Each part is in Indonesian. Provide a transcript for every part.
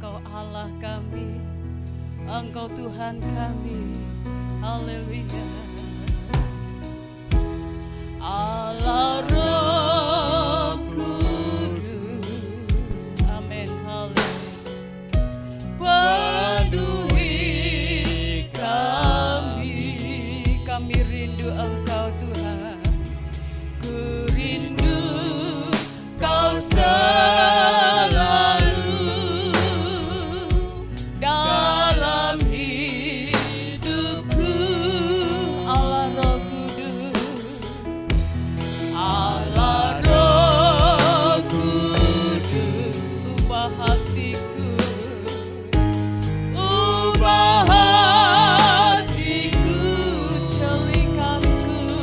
Engkau Allah kami, Engkau Tuhan kami. Haleluya. Allah Roh Kudus, amin, haleluya. Penuhi kami rindu Engkau Tuhan. Ku rindu Kau selalu dalam hidupku. Allah Roh Kudus, Allah Roh Kudus, ubah hatiku, ubah hatiku, celikanku.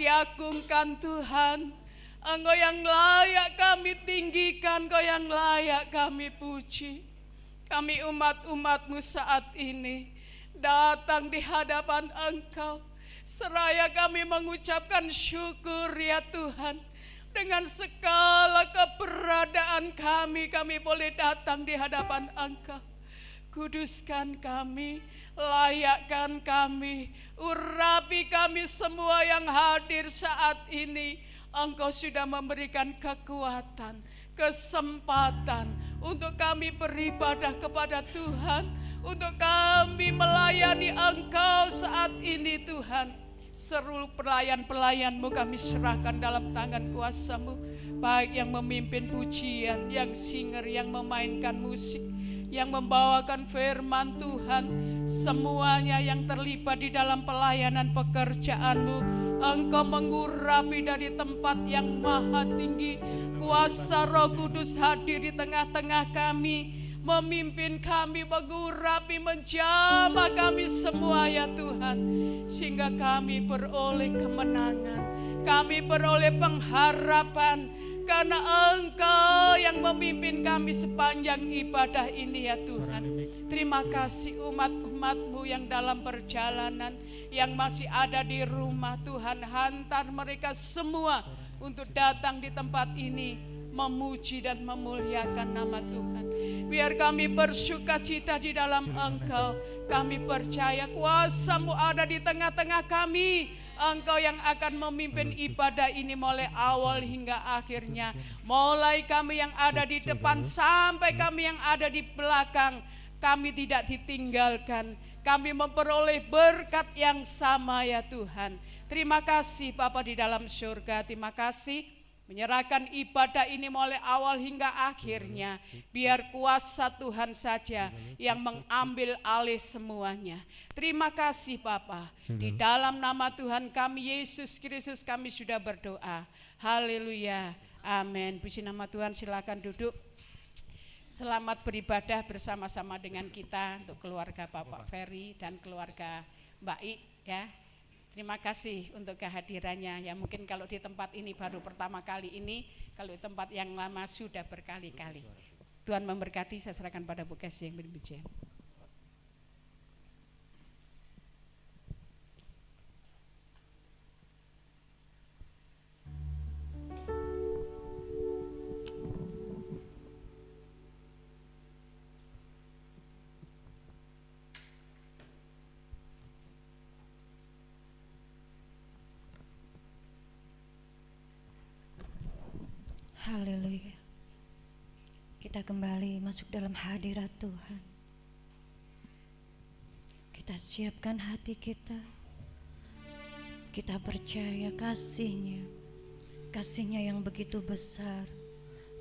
diagungkan Tuhan. Engkau yang layak kami tinggikan, Engkau yang layak kami puji. Kami umat-umat-Mu saat ini datang di hadapan Engkau. Seraya kami mengucapkan syukur ya Tuhan. Dengan segala keberadaan kami boleh datang di hadapan Engkau. Kuduskan kami, layakkan kami, urapi kami semua yang hadir saat ini. Engkau sudah memberikan kekuatan, kesempatan untuk kami beribadah kepada Tuhan, untuk kami melayani Engkau saat ini Tuhan. Seluruh pelayan-pelayan-Mu kami serahkan dalam tangan kuasa-Mu, baik yang memimpin pujian, yang singer, yang memainkan musik, yang membawakan firman Tuhan, semuanya yang terlibat di dalam pelayanan pekerjaan-Mu. Engkau mengurapi dari tempat yang maha tinggi. Kuasa Roh Kudus hadir di tengah-tengah kami, memimpin kami, mengurapi, menjamah kami semua ya Tuhan. Sehingga kami beroleh kemenangan, kami beroleh pengharapan, karena Engkau yang memimpin kami sepanjang ibadah ini ya Tuhan. Terima kasih umat-umat-Mu yang dalam perjalanan, yang masih ada di rumah Tuhan. Hantar mereka semua untuk datang di tempat ini, memuji dan memuliakan nama Tuhan. Biar kami bersuka cita di dalam Engkau. Kami percaya kuasa-Mu ada di tengah-tengah kami. Engkau yang akan memimpin ibadah ini mulai awal hingga akhirnya. Mulai kami yang ada di depan sampai kami yang ada di belakang. Kami tidak ditinggalkan. Kami memperoleh berkat yang sama ya Tuhan. Terima kasih Bapa di dalam surga. Terima kasih menyerahkan ibadah ini mulai awal hingga akhirnya. Biar kuasa Tuhan saja yang mengambil alih semuanya. Terima kasih Bapa. Di dalam nama Tuhan kami Yesus Kristus kami sudah berdoa. Haleluya. Amin. Puji nama Tuhan, silakan duduk. Selamat beribadah bersama-sama dengan kita untuk keluarga Bapak Ferry dan keluarga Mbak I ya. Terima kasih untuk kehadirannya. Ya mungkin kalau di tempat ini baru pertama kali ini, kalau di tempat yang lama sudah berkali-kali. Tuhan memberkati, saya serahkan pada Bu Kes yang berbicara. Haleluya. Kita kembali masuk dalam hadirat Tuhan. Kita siapkan hati kita. Kita percaya kasih-Nya. Kasih-Nya yang begitu besar.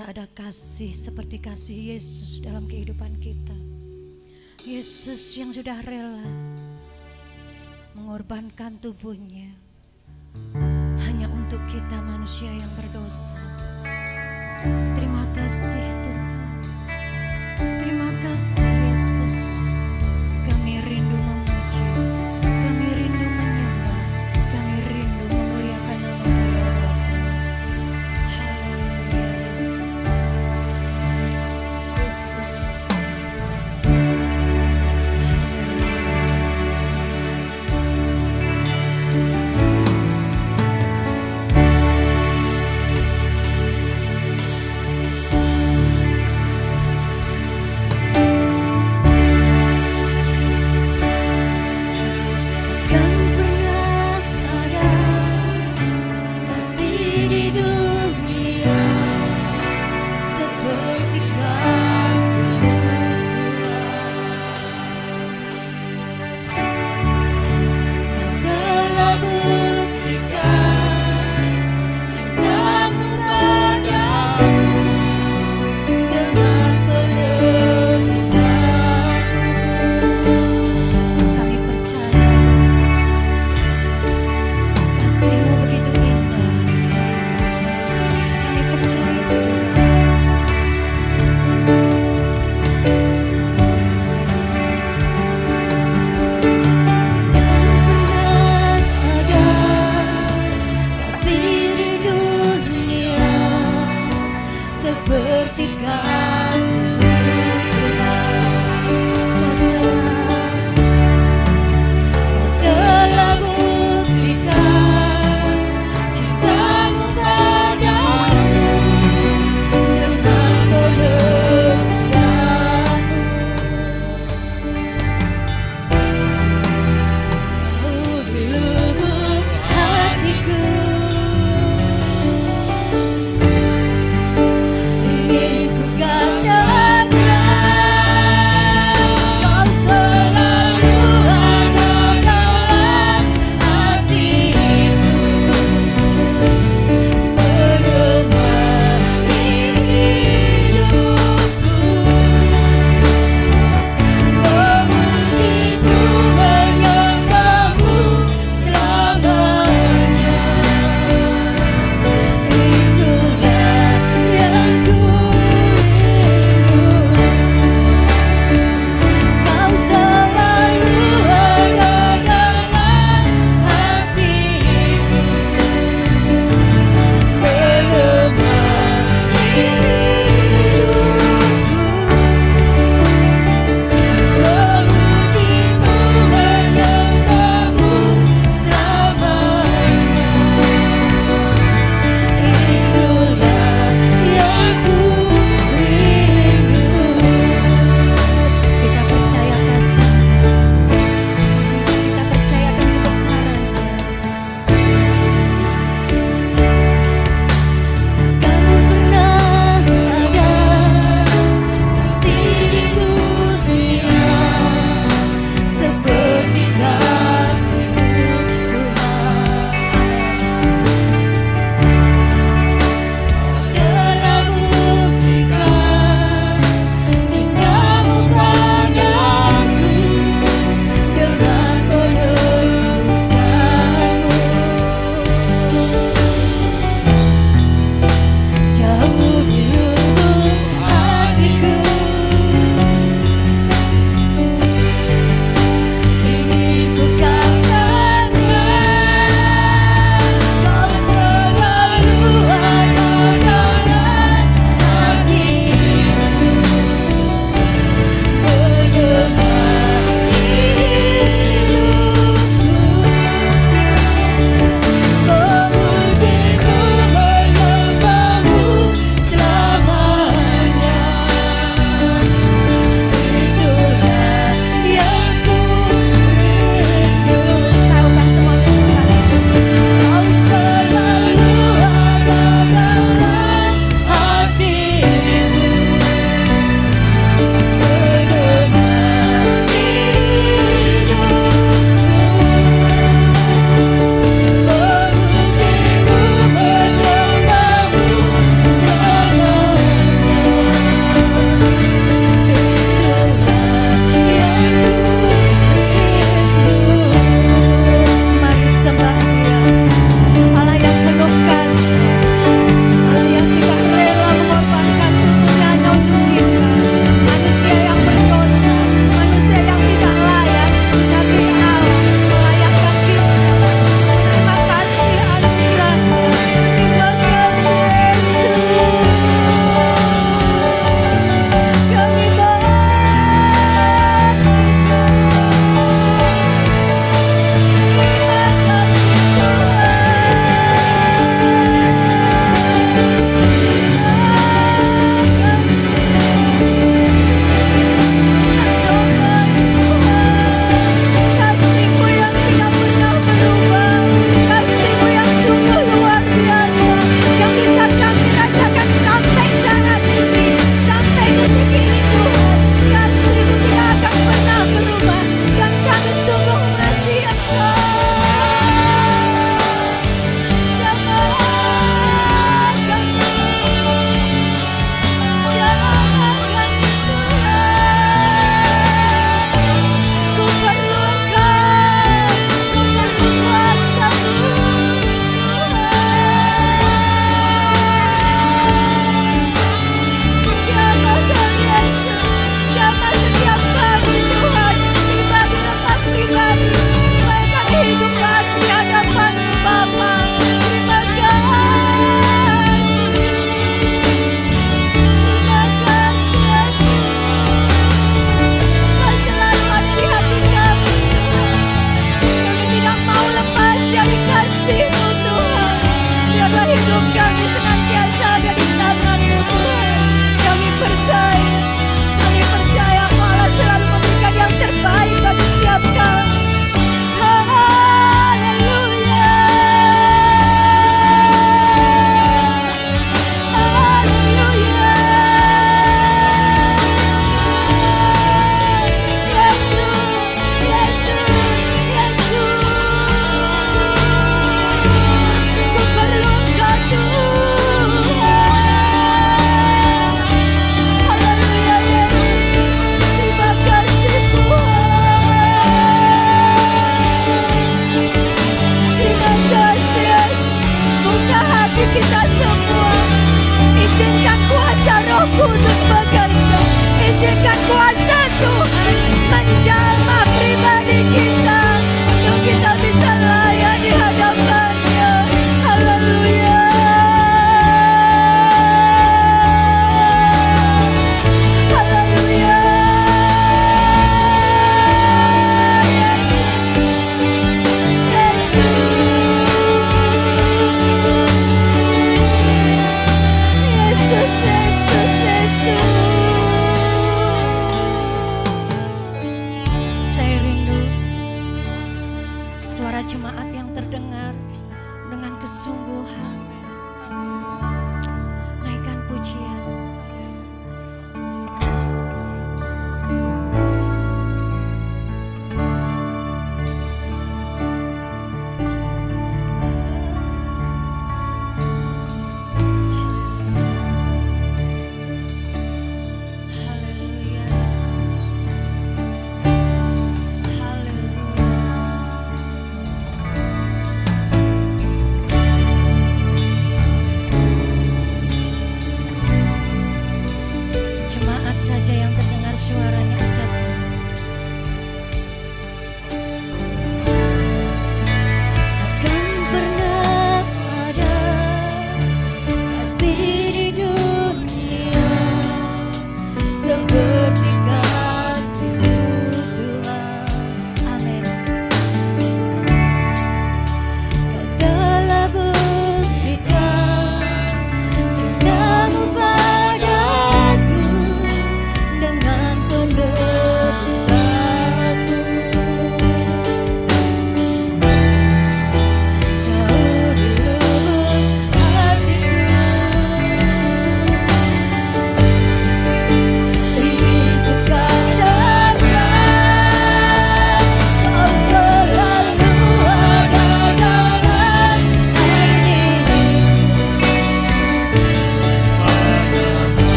Tak ada kasih seperti kasih Yesus dalam kehidupan kita. Yesus yang sudah rela mengorbankan tubuhnya hanya untuk kita manusia yang berdosa. Terima kasih Tuhan. Terima kasih Yesus. Kami rindu memuji, kami rindu menyembah, kami rindu memuliakan nama-Mu ya Bapa. Haleluya Yesus. seperti kasih Kau telah buktikan cintamu padaku dengan penebusanmu. Jauh di lubuk hatiku ingin ku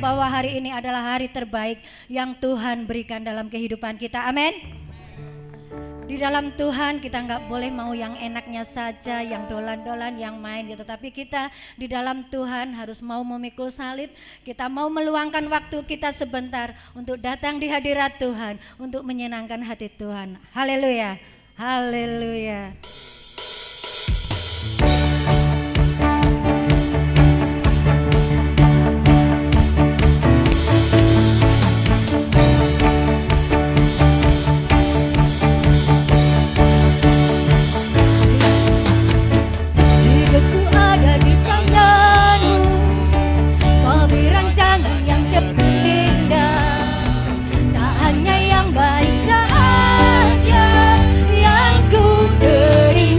bahwa hari ini adalah hari terbaik yang Tuhan berikan dalam kehidupan kita. Amin. Di dalam Tuhan kita nggak boleh mau yang enaknya saja, yang dolan-dolan, yang main gitu. Tapi kita di dalam Tuhan harus mau memikul salib. Kita mau meluangkan waktu kita sebentar untuk datang di hadirat Tuhan, untuk menyenangkan hati Tuhan. Haleluya, haleluya. Hidupku ada di tanganmu, kami rancangan yang terindah. Tak hanya yang baik saja yang ku terima.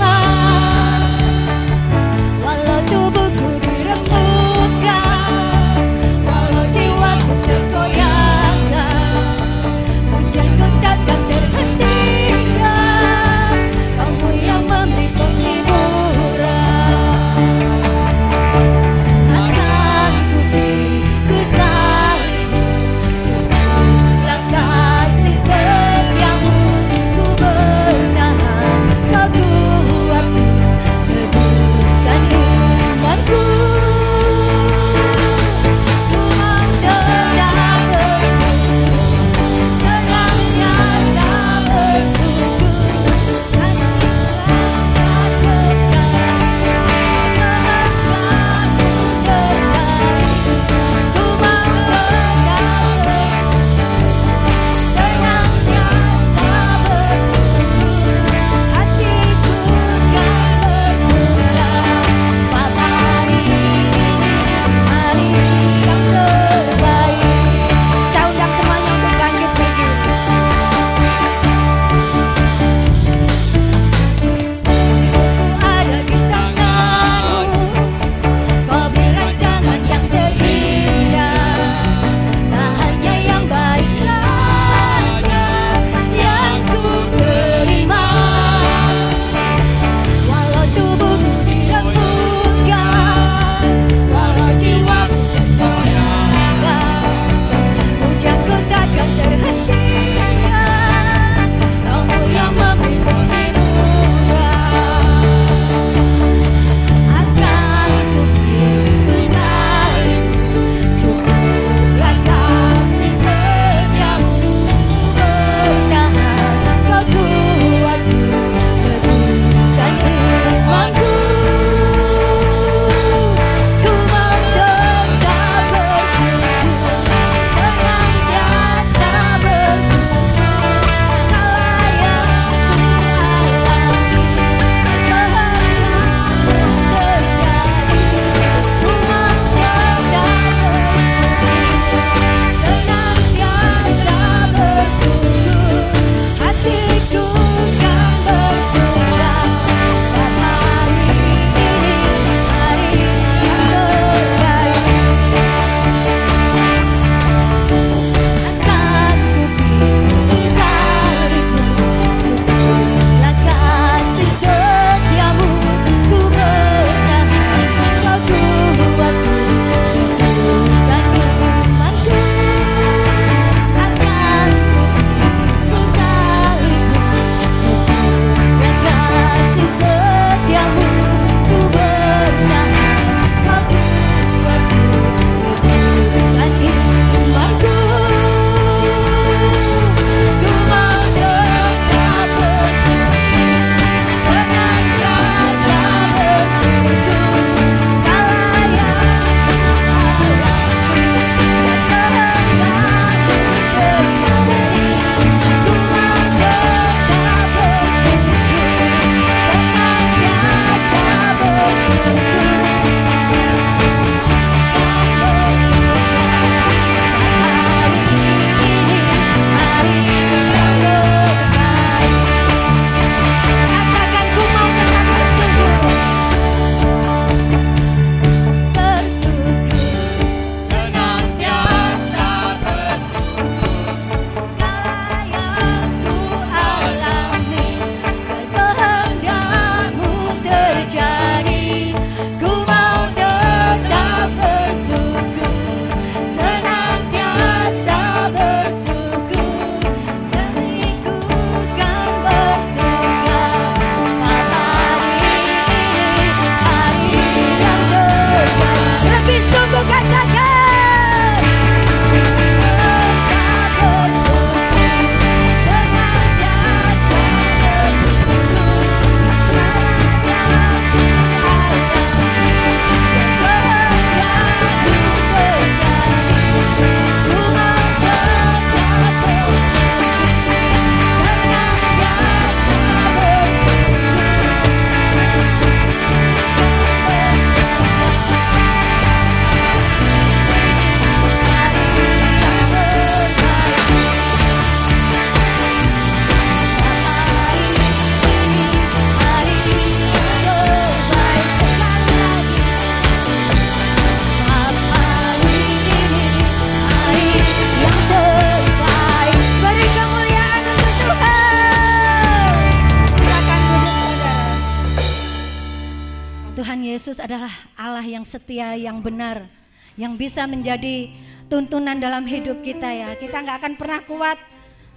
Tuhan Yesus adalah Allah yang setia, yang benar, yang bisa menjadi tuntunan dalam hidup kita ya. Kita nggak akan pernah kuat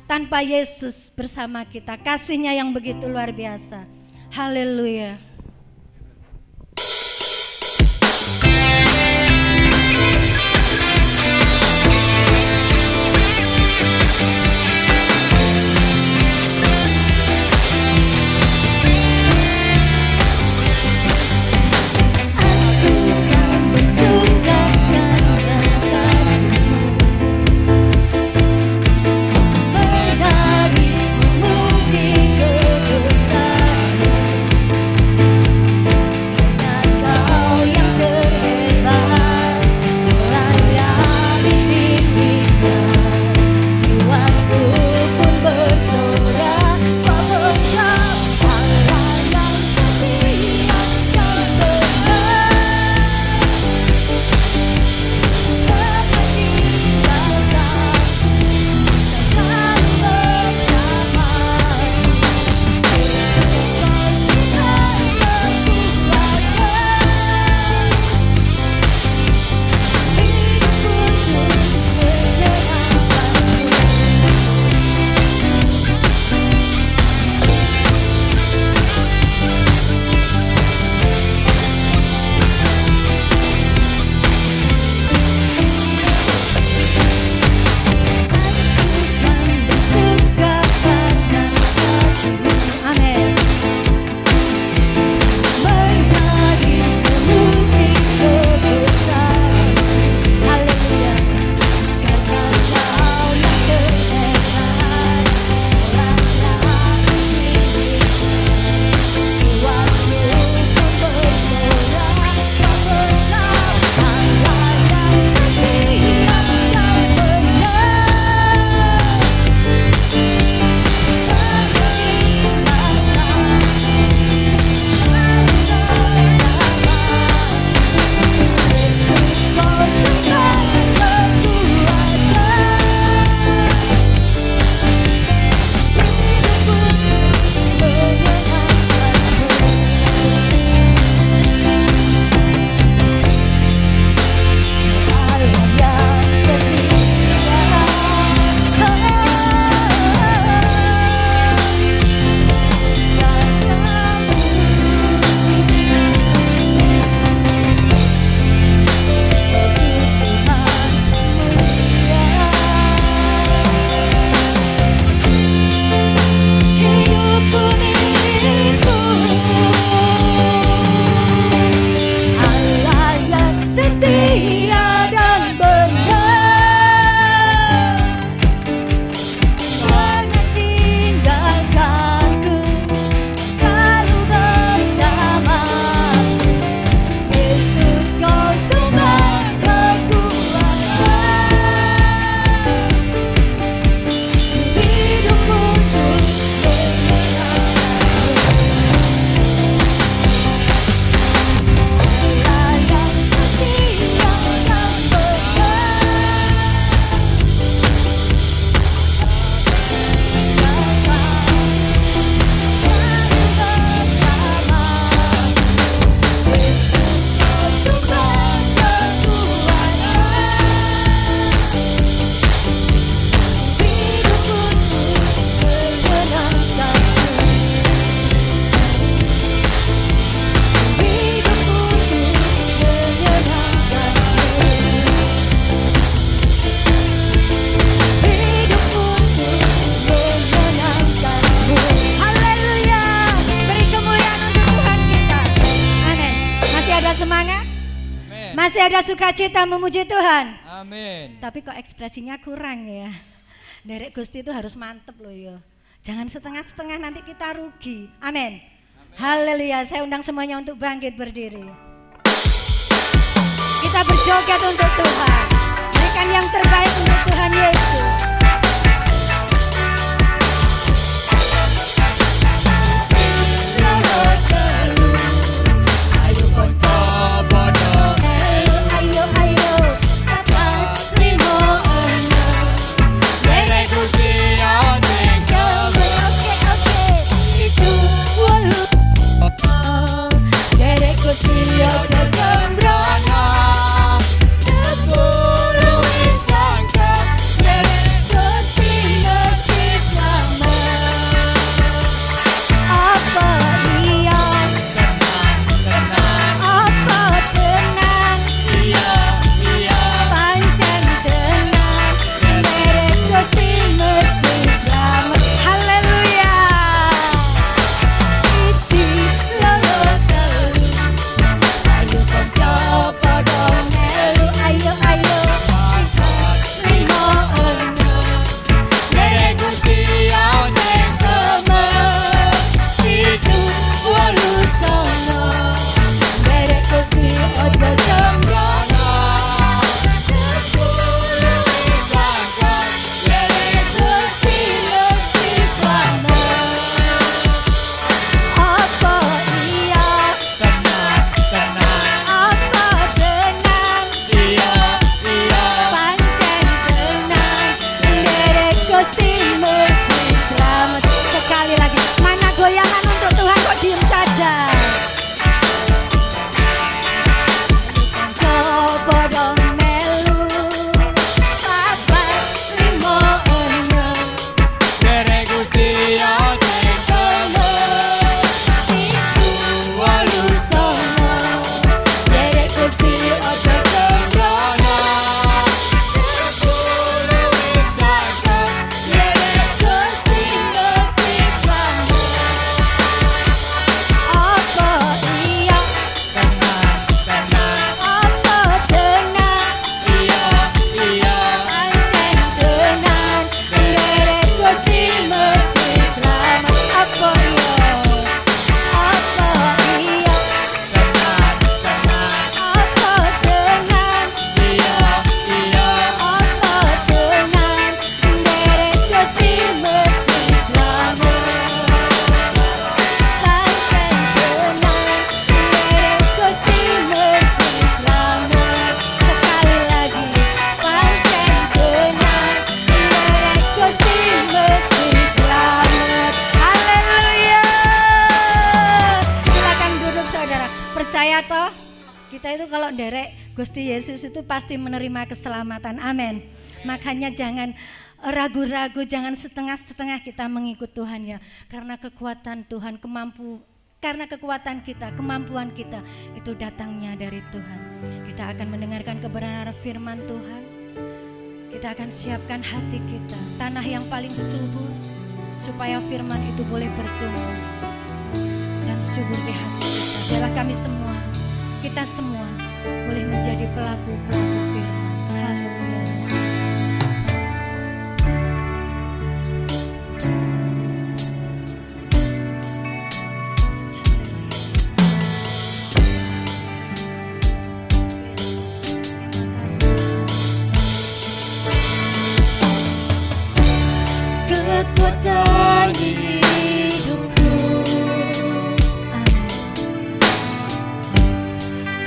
tanpa Yesus bersama kita. Kasih-Nya yang begitu luar biasa. Haleluya. Masih ada sukacita memuji Tuhan. Amin. Tapi kok ekspresinya kurang ya. Derek Gusti itu harus mantep loh ya. Jangan setengah-setengah, nanti kita rugi. Amin. Haleluya. Saya undang semuanya untuk bangkit berdiri. Kita berjoget untuk Tuhan. Berikan yang terbaik untuk Tuhan Yesus. Derek Gusti Kita itu kalau nderek Gusti Yesus itu pasti menerima keselamatan. Amin. Makanya jangan ragu-ragu, jangan setengah-setengah kita mengikut Tuhan ya. Karena kekuatan Tuhan, karena kekuatan kita, kemampuan kita itu datangnya dari Tuhan. Kita akan mendengarkan kebenaran firman Tuhan. Kita akan siapkan hati kita, tanah yang paling subur, supaya firman itu boleh bertumbuh dan subur di hati kita. Biarlah kami semua, kita semua boleh menjadi pelaku-pelaku firman. Haleluya. Kekuatan di hidupku,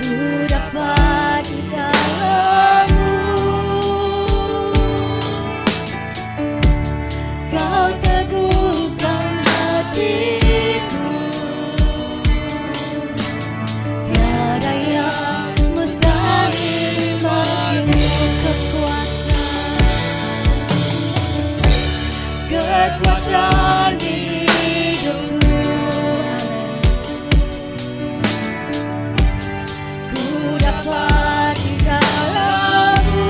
ku dapat di dalam-Mu. Kau teguhkan hatiku, tiada yang mustahil bagimu. Kekuatan di hidupku, ku dapat di dalam-Mu.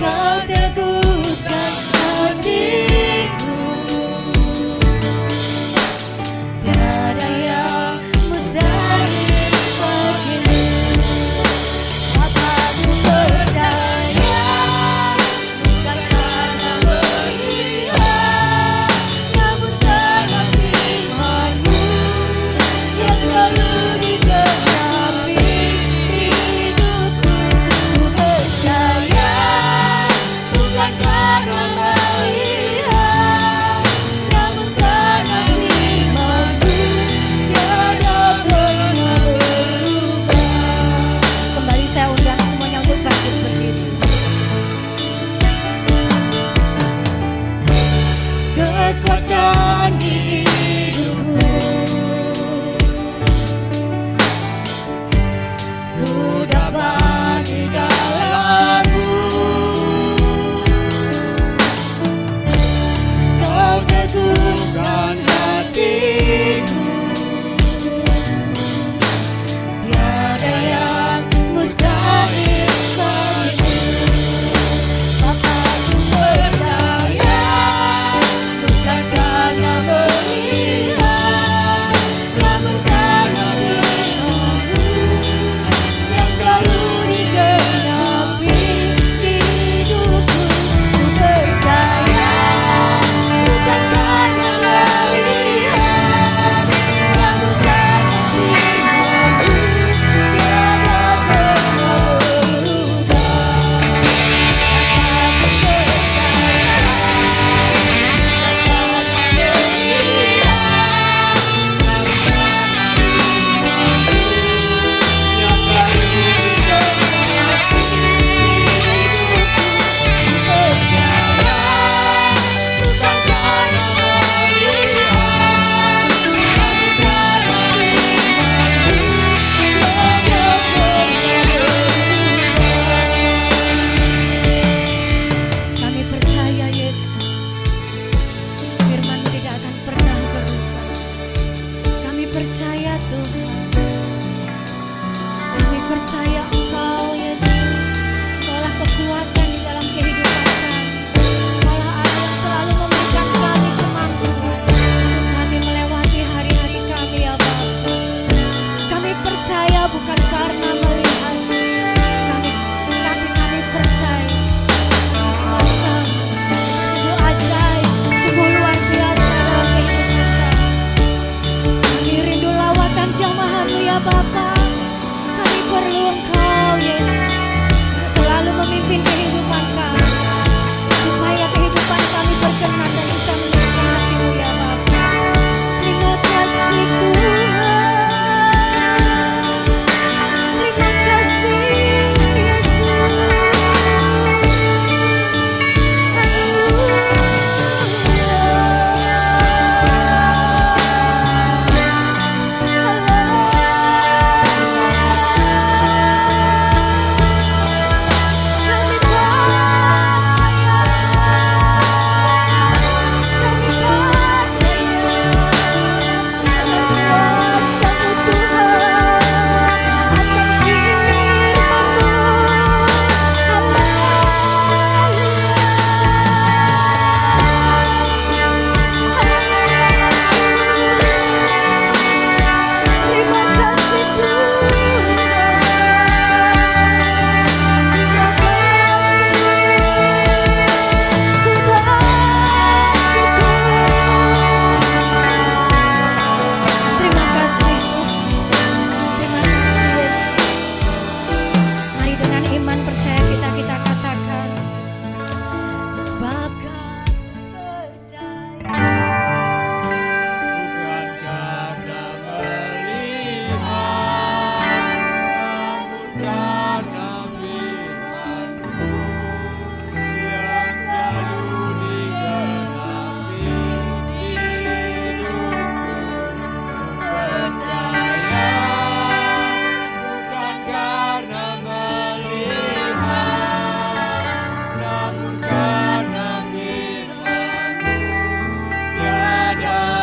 Kau teguhkan hatiku, tiada yang mustahil bagimu. Aku percaya kekuatan di hidupku, ku dapat di dalam-Mu. Kau teguhkan hatiku, tiada yang mustahil bagimu. Bapa, ku percaya karena beriman,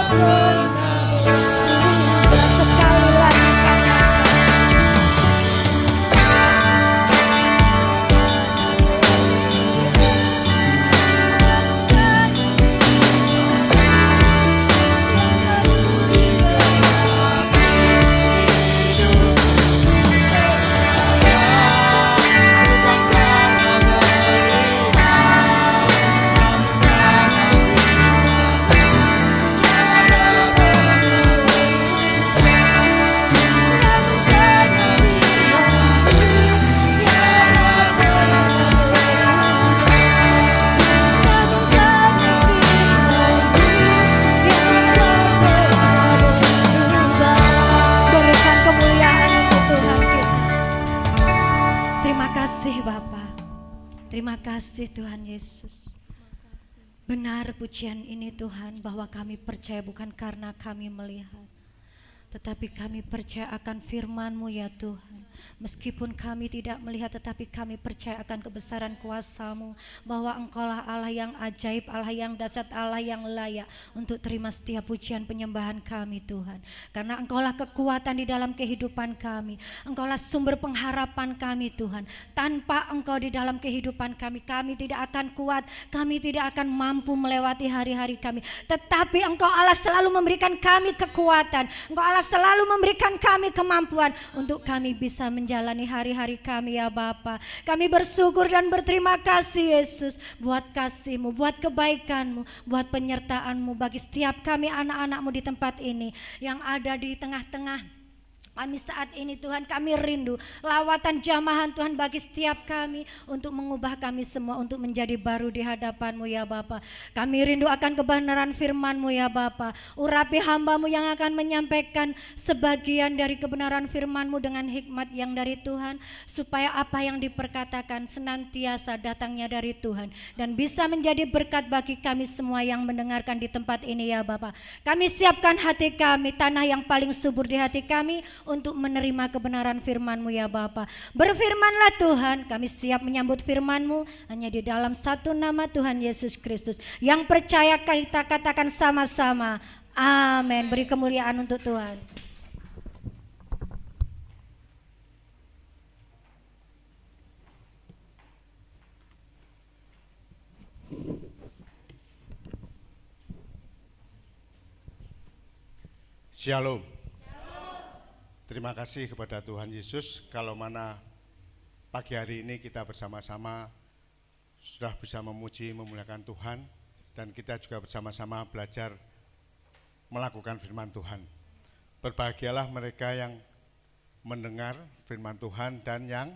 Sekali lagi berikan kemuliaan untuk Tuhan kita. Terima kasih Bapa. Terima kasih Tuhan Yesus. Benar pujian ini Tuhan, bahwa kami percaya bukan karena kami melihat, tetapi kami percaya akan firman-Mu ya Tuhan. Meskipun kami tidak melihat, tetapi kami percaya akan kebesaran kuasa-Mu, bahwa Engkaulah Allah yang ajaib, Allah yang dahsyat, Allah yang layak untuk terima setiap pujian penyembahan kami Tuhan. Karena Engkaulah kekuatan di dalam kehidupan kami, Engkaulah sumber pengharapan kami Tuhan. Tanpa Engkau di dalam kehidupan kami, kami tidak akan kuat, kami tidak akan mampu melewati hari-hari kami. Tetapi Engkau Allah selalu memberikan kami kekuatan, Engkau Allah selalu memberikan kami kemampuan untuk kami bisa menjalani hari-hari kami ya Bapa. Kami bersyukur dan berterima kasih Yesus, buat kasih-Mu, buat kebaikan-Mu, buat penyertaan-Mu bagi setiap kami anak-anak-Mu di tempat ini yang ada di tengah-tengah kami saat ini Tuhan. Kami rindu lawatan jamahan Tuhan bagi setiap kami, untuk mengubah kami semua untuk menjadi baru di hadapan-Mu ya Bapa. Kami rindu akan kebenaran firman-Mu ya Bapa. Urapi hamba-Mu yang akan menyampaikan sebagian dari kebenaran firman-Mu dengan hikmat yang dari Tuhan, supaya apa yang diperkatakan senantiasa datangnya dari Tuhan dan bisa menjadi berkat bagi kami semua yang mendengarkan di tempat ini ya Bapa. Kami siapkan hati kami, tanah yang paling subur di hati kami, untuk menerima kebenaran firman-Mu ya Bapa. Berfirmanlah Tuhan, kami siap menyambut firman-Mu hanya di dalam satu nama Tuhan Yesus Kristus. Yang percaya kita katakan sama-sama, amin. Beri kemuliaan untuk Tuhan. Shalom. Terima kasih kepada Tuhan Yesus, kalau mana pagi hari ini kita bersama-sama sudah bisa memuji, memuliakan Tuhan, dan kita juga bersama-sama belajar melakukan firman Tuhan. Berbahagialah mereka yang mendengar firman Tuhan dan yang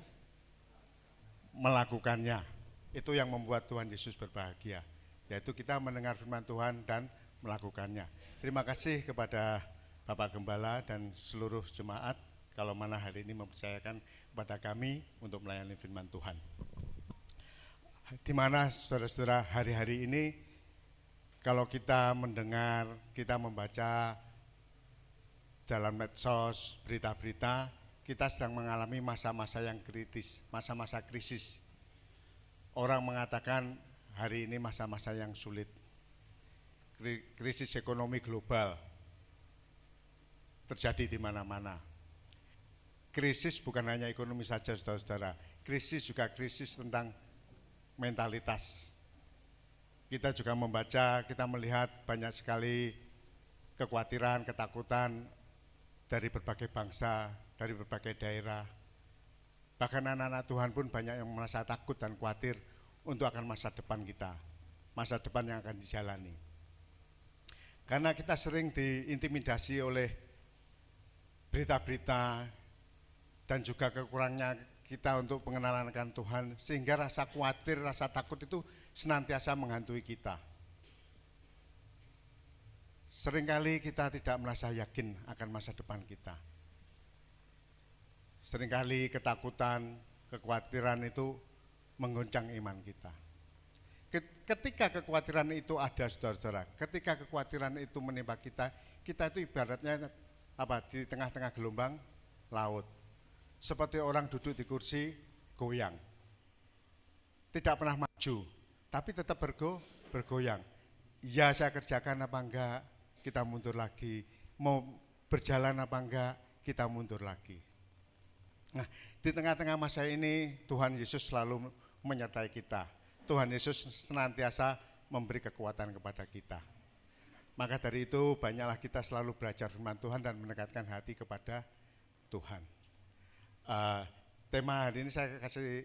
melakukannya. Itu yang membuat Tuhan Yesus berbahagia, yaitu kita mendengar firman Tuhan dan melakukannya. Terima kasih kepada Bapak Gembala dan seluruh jemaat, kalau mana hari ini mempercayakan kepada kami untuk melayani firman Tuhan. Di mana saudara-saudara hari-hari ini, kalau kita mendengar, kita membaca dalam medsos, berita-berita, kita sedang mengalami masa-masa yang kritis, masa-masa krisis. Orang mengatakan hari ini masa-masa yang sulit, krisis ekonomi global terjadi di mana-mana. Krisis bukan hanya ekonomi saja saudara-saudara, krisis juga krisis tentang mentalitas. Kita juga membaca, kita melihat banyak sekali kekhawatiran, ketakutan dari berbagai bangsa, dari berbagai daerah. Bahkan anak-anak Tuhan pun banyak yang merasa takut dan khawatir untuk akan masa depan kita, masa depan yang akan dijalani. Karena kita sering diintimidasi oleh berita-berita dan juga kekurangnya kita untuk pengenalan akan Tuhan, sehingga rasa khawatir, rasa takut itu senantiasa menghantui kita. Seringkali kita tidak merasa yakin akan masa depan kita. Seringkali ketakutan, kekhawatiran itu menggoncang iman kita. Ketika kekhawatiran itu ada saudara-saudara, ketika kekhawatiran itu menimpa kita, kita itu ibaratnya di tengah-tengah gelombang laut. Seperti orang duduk di kursi goyang. Tidak pernah maju, tapi tetap bergoyang. Ya saya kerjakan apa enggak? kita mundur lagi. Mau berjalan apa enggak, kita mundur lagi. Nah, di tengah-tengah masa ini Tuhan Yesus selalu menyertai kita. Tuhan Yesus senantiasa memberi kekuatan kepada kita. Maka dari itu banyaklah kita selalu belajar firman Tuhan dan mendekatkan hati kepada Tuhan. Tema hari ini saya kasih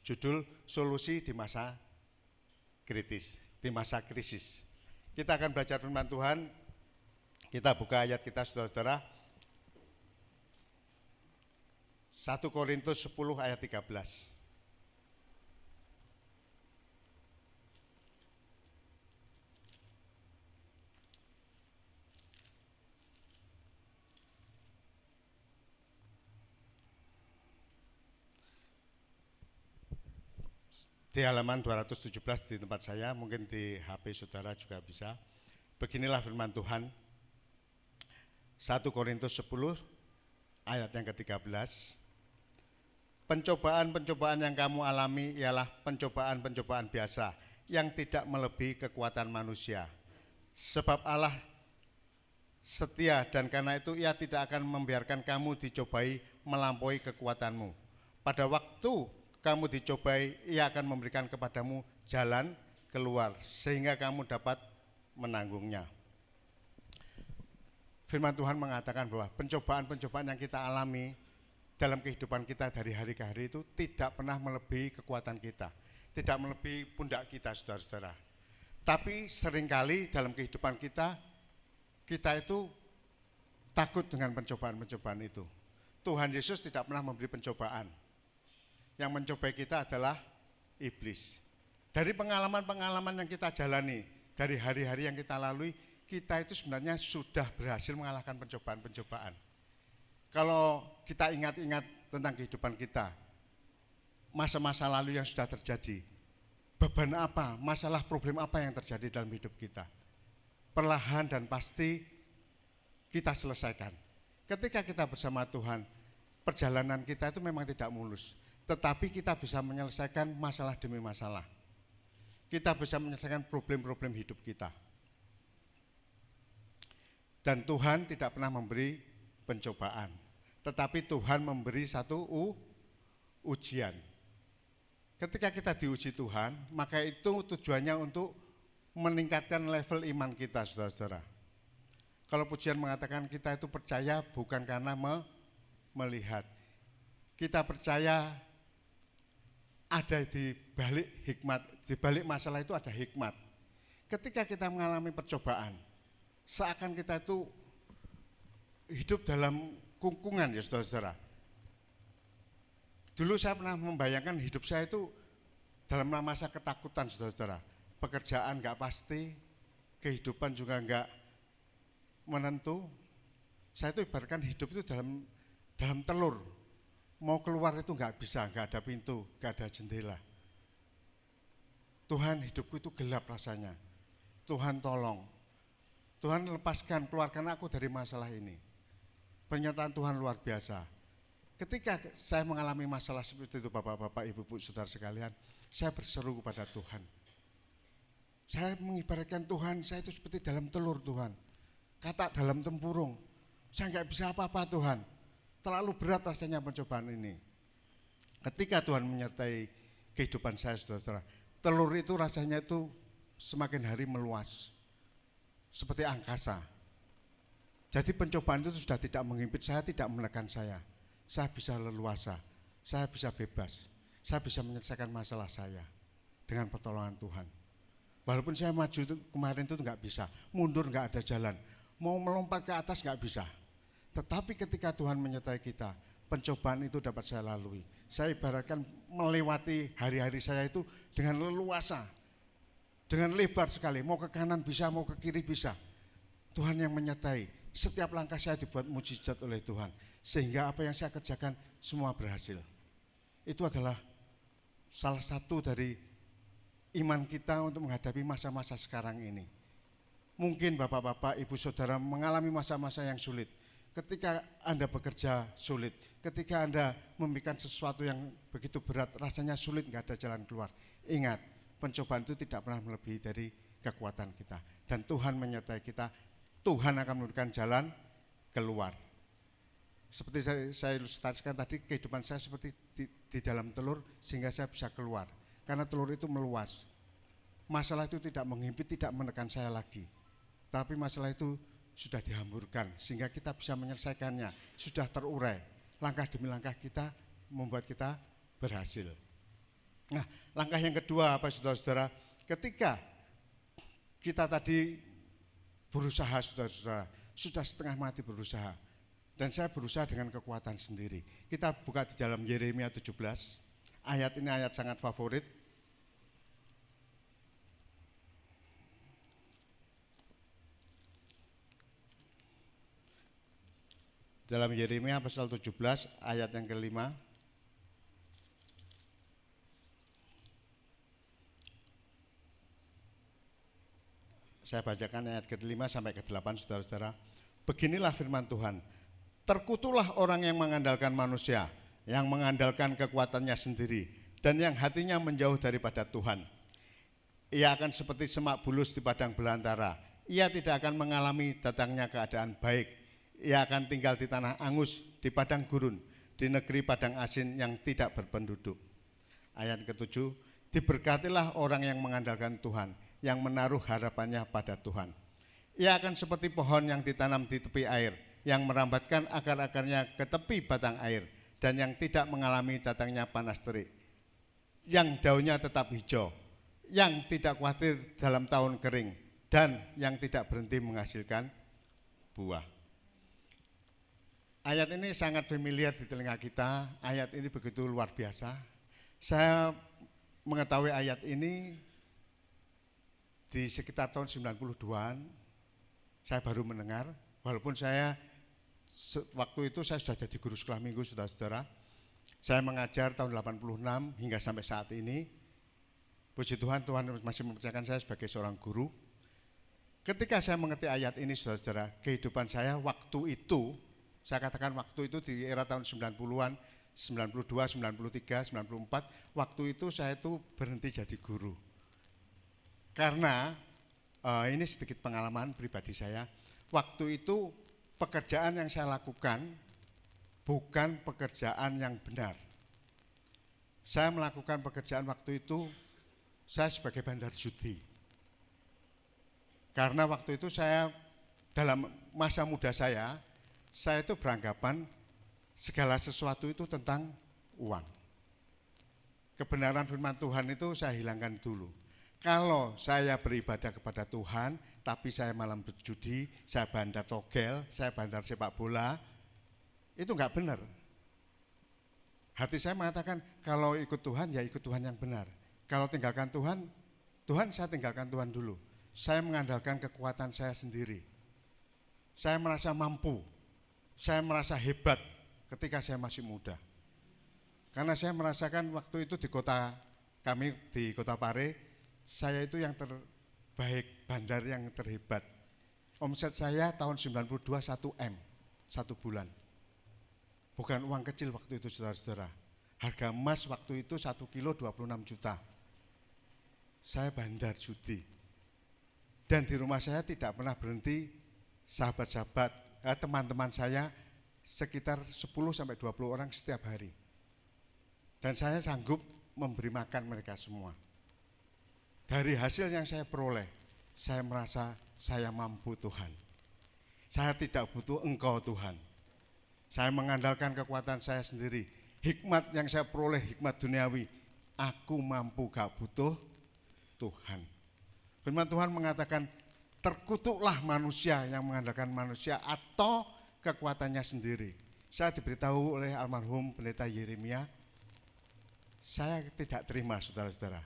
judul solusi di masa kritis, di masa krisis. Kita akan belajar firman Tuhan. Kita buka ayat kita saudara-saudara. 1 Korintus 10 ayat 13. Di halaman 217 di tempat saya, mungkin di HP saudara juga bisa. Beginilah firman Tuhan. 1 Korintus 10 ayat yang ke-13. Pencobaan-pencobaan yang kamu alami ialah pencobaan-pencobaan biasa yang tidak melebihi kekuatan manusia. Sebab Allah setia dan karena itu Ia tidak akan membiarkan kamu dicobai melampaui kekuatanmu. Pada waktu kamu dicobai, Ia akan memberikan kepadamu jalan keluar sehingga kamu dapat menanggungnya. Firman Tuhan mengatakan bahwa pencobaan-pencobaan yang kita alami dalam kehidupan kita dari hari ke hari itu tidak pernah melebihi kekuatan kita, tidak melebihi pundak kita, saudara-saudara. Tapi seringkali dalam kehidupan kita itu takut dengan pencobaan-pencobaan itu. Tuhan Yesus tidak pernah memberi pencobaan. Yang mencobai kita adalah iblis. Dari pengalaman-pengalaman yang kita jalani, dari hari-hari yang kita lalui, kita itu sebenarnya sudah berhasil mengalahkan pencobaan-pencobaan. Kalau kita ingat-ingat tentang kehidupan kita, masa-masa lalu yang sudah terjadi, beban apa, masalah problem apa yang terjadi dalam hidup kita, perlahan dan pasti kita selesaikan. Ketika kita bersama Tuhan, perjalanan kita itu memang tidak mulus, tetapi kita bisa menyelesaikan masalah demi masalah. Kita bisa menyelesaikan problem-problem hidup kita. Dan Tuhan tidak pernah memberi pencobaan, tetapi Tuhan memberi satu ujian. Ketika kita diuji Tuhan, maka itu tujuannya untuk meningkatkan level iman kita, saudara-saudara. Kalau pujian mengatakan kita itu percaya bukan karena melihat. Kita percaya ada di balik hikmat, di balik masalah itu ada hikmat. Ketika kita mengalami percobaan, seakan kita itu hidup dalam kungkungan, ya saudara-saudara. Dulu saya pernah membayangkan hidup saya itu dalam masa ketakutan, saudara-saudara. Pekerjaan enggak pasti, kehidupan juga enggak menentu. Saya itu ibaratkan hidup itu dalam telur. Mau keluar itu enggak bisa, enggak ada pintu, enggak ada jendela. Tuhan, hidupku itu gelap rasanya. Tuhan tolong. Tuhan lepaskan, keluarkan aku dari masalah ini. Pernyataan Tuhan luar biasa. Ketika saya mengalami masalah seperti itu, bapak-bapak, ibu-ibu, saudara sekalian, saya berseru kepada Tuhan. Saya mengibaratkan Tuhan, saya itu seperti dalam telur Tuhan. Katak dalam tempurung. Saya enggak bisa apa-apa Tuhan. Terlalu berat rasanya pencobaan ini. Ketika Tuhan menyertai kehidupan saya, saudara, telur itu rasanya itu semakin hari meluas. Seperti angkasa. Jadi pencobaan itu sudah tidak menghimpit saya, tidak menekan saya. Saya bisa leluasa, saya bisa bebas. Saya bisa menyelesaikan masalah saya dengan pertolongan Tuhan. Walaupun saya maju itu, kemarin itu enggak bisa, mundur enggak ada jalan. Mau melompat ke atas enggak bisa. Tetapi ketika Tuhan menyertai kita, pencobaan itu dapat saya lalui. Saya ibaratkan melewati hari-hari saya itu dengan leluasa, dengan lebar sekali. Mau ke kanan bisa, mau ke kiri bisa. Tuhan yang menyertai. Setiap langkah saya dibuat mujizat oleh Tuhan. Sehingga apa yang saya kerjakan semua berhasil. Itu adalah salah satu dari iman kita untuk menghadapi masa-masa sekarang ini. Mungkin bapak-bapak, ibu saudara mengalami masa-masa yang sulit. Ketika Anda bekerja sulit, ketika Anda memikirkan sesuatu yang begitu berat, rasanya sulit, enggak ada jalan keluar. Ingat, pencobaan itu tidak pernah melebihi dari kekuatan kita. dan Tuhan menyertai kita, Tuhan akan memberikan jalan keluar. Seperti saya ilustrasikan tadi, kehidupan saya seperti di dalam telur sehingga saya bisa keluar. Karena telur itu meluas. Masalah itu tidak menghimpit, tidak menekan saya lagi. Tapi masalah itu sudah dihamburkan sehingga kita bisa menyelesaikannya. Sudah terurai. Langkah demi langkah kita membuat kita berhasil. Nah, langkah yang kedua apa saudara-saudara? Ketika kita tadi berusaha saudara-saudara, sudah setengah mati berusaha. Dan saya berusaha dengan kekuatan sendiri. Kita buka di dalam Yeremia 17. Ayat ini ayat sangat favorit. Dalam Yeremia pasal 17 ayat yang kelima. Saya bacakan ayat ke-5 sampai ke-8 saudara-saudara. Beginilah firman Tuhan. Terkutuklah orang yang mengandalkan manusia, yang mengandalkan kekuatannya sendiri, dan yang hatinya menjauh daripada Tuhan. Ia akan seperti semak bulus di padang belantara. Ia tidak akan mengalami datangnya keadaan baik. Ia akan tinggal di tanah angus, di padang gurun, di negeri padang asin yang tidak berpenduduk. Ayat ke-7, diberkatilah orang yang mengandalkan Tuhan, yang menaruh harapannya pada Tuhan. Ia akan seperti pohon yang ditanam di tepi air, yang merambatkan akar-akarnya ke tepi batang air, dan yang tidak mengalami datangnya panas terik, yang daunnya tetap hijau, yang tidak khawatir dalam tahun kering, dan yang tidak berhenti menghasilkan buah. Ayat ini sangat familiar di telinga kita, ayat ini begitu luar biasa. Saya mengetahui ayat ini di sekitar tahun 92-an, saya baru mendengar, walaupun waktu itu saya sudah jadi guru sekolah minggu saudara-saudara. Saya mengajar tahun 86 hingga sampai saat ini. Puji Tuhan, Tuhan masih mempercayakan saya sebagai seorang guru. Ketika saya mengerti ayat ini saudara-saudara, kehidupan saya waktu itu, saya katakan waktu itu di era tahun 90-an, 92, 93, 94, waktu itu saya itu berhenti jadi guru. Karena ini sedikit pengalaman pribadi saya, waktu itu pekerjaan yang saya lakukan bukan pekerjaan yang benar. Saya melakukan pekerjaan waktu itu, saya sebagai bandar judi. Karena waktu itu saya dalam masa muda saya itu beranggapan segala sesuatu itu tentang uang. Kebenaran firman Tuhan itu saya hilangkan dulu. Kalau saya beribadah kepada Tuhan, tapi saya malam berjudi, saya bandar togel, saya bandar sepak bola, itu enggak benar. Hati saya mengatakan kalau ikut Tuhan ya ikut Tuhan yang benar. Kalau tinggalkan Tuhan, saya tinggalkan Tuhan dulu. Saya mengandalkan kekuatan saya sendiri. Saya merasa mampu, saya merasa hebat ketika saya masih muda. Karena saya merasakan waktu itu di kota kami, di kota Pare, saya itu yang terbaik, bandar yang terhebat. Omset saya tahun 92 1 M, 1 bulan. Bukan uang kecil waktu itu saudara-saudara. Harga emas waktu itu 1 kilo 26 juta. Saya bandar judi. Dan di rumah saya tidak pernah berhenti sahabat-sahabat, teman-teman saya sekitar 10-20 orang setiap hari. Dan saya sanggup memberi makan mereka semua. Dari hasil yang saya peroleh, saya merasa saya mampu Tuhan. Saya tidak butuh Engkau Tuhan. Saya mengandalkan kekuatan saya sendiri. Hikmat yang saya peroleh, hikmat duniawi. Aku mampu, gak butuh Tuhan. Firman Tuhan mengatakan, terkutuklah manusia yang mengandalkan manusia atau kekuatannya sendiri. Saya diberitahu oleh almarhum pendeta Yeremia, saya tidak terima saudara-saudara.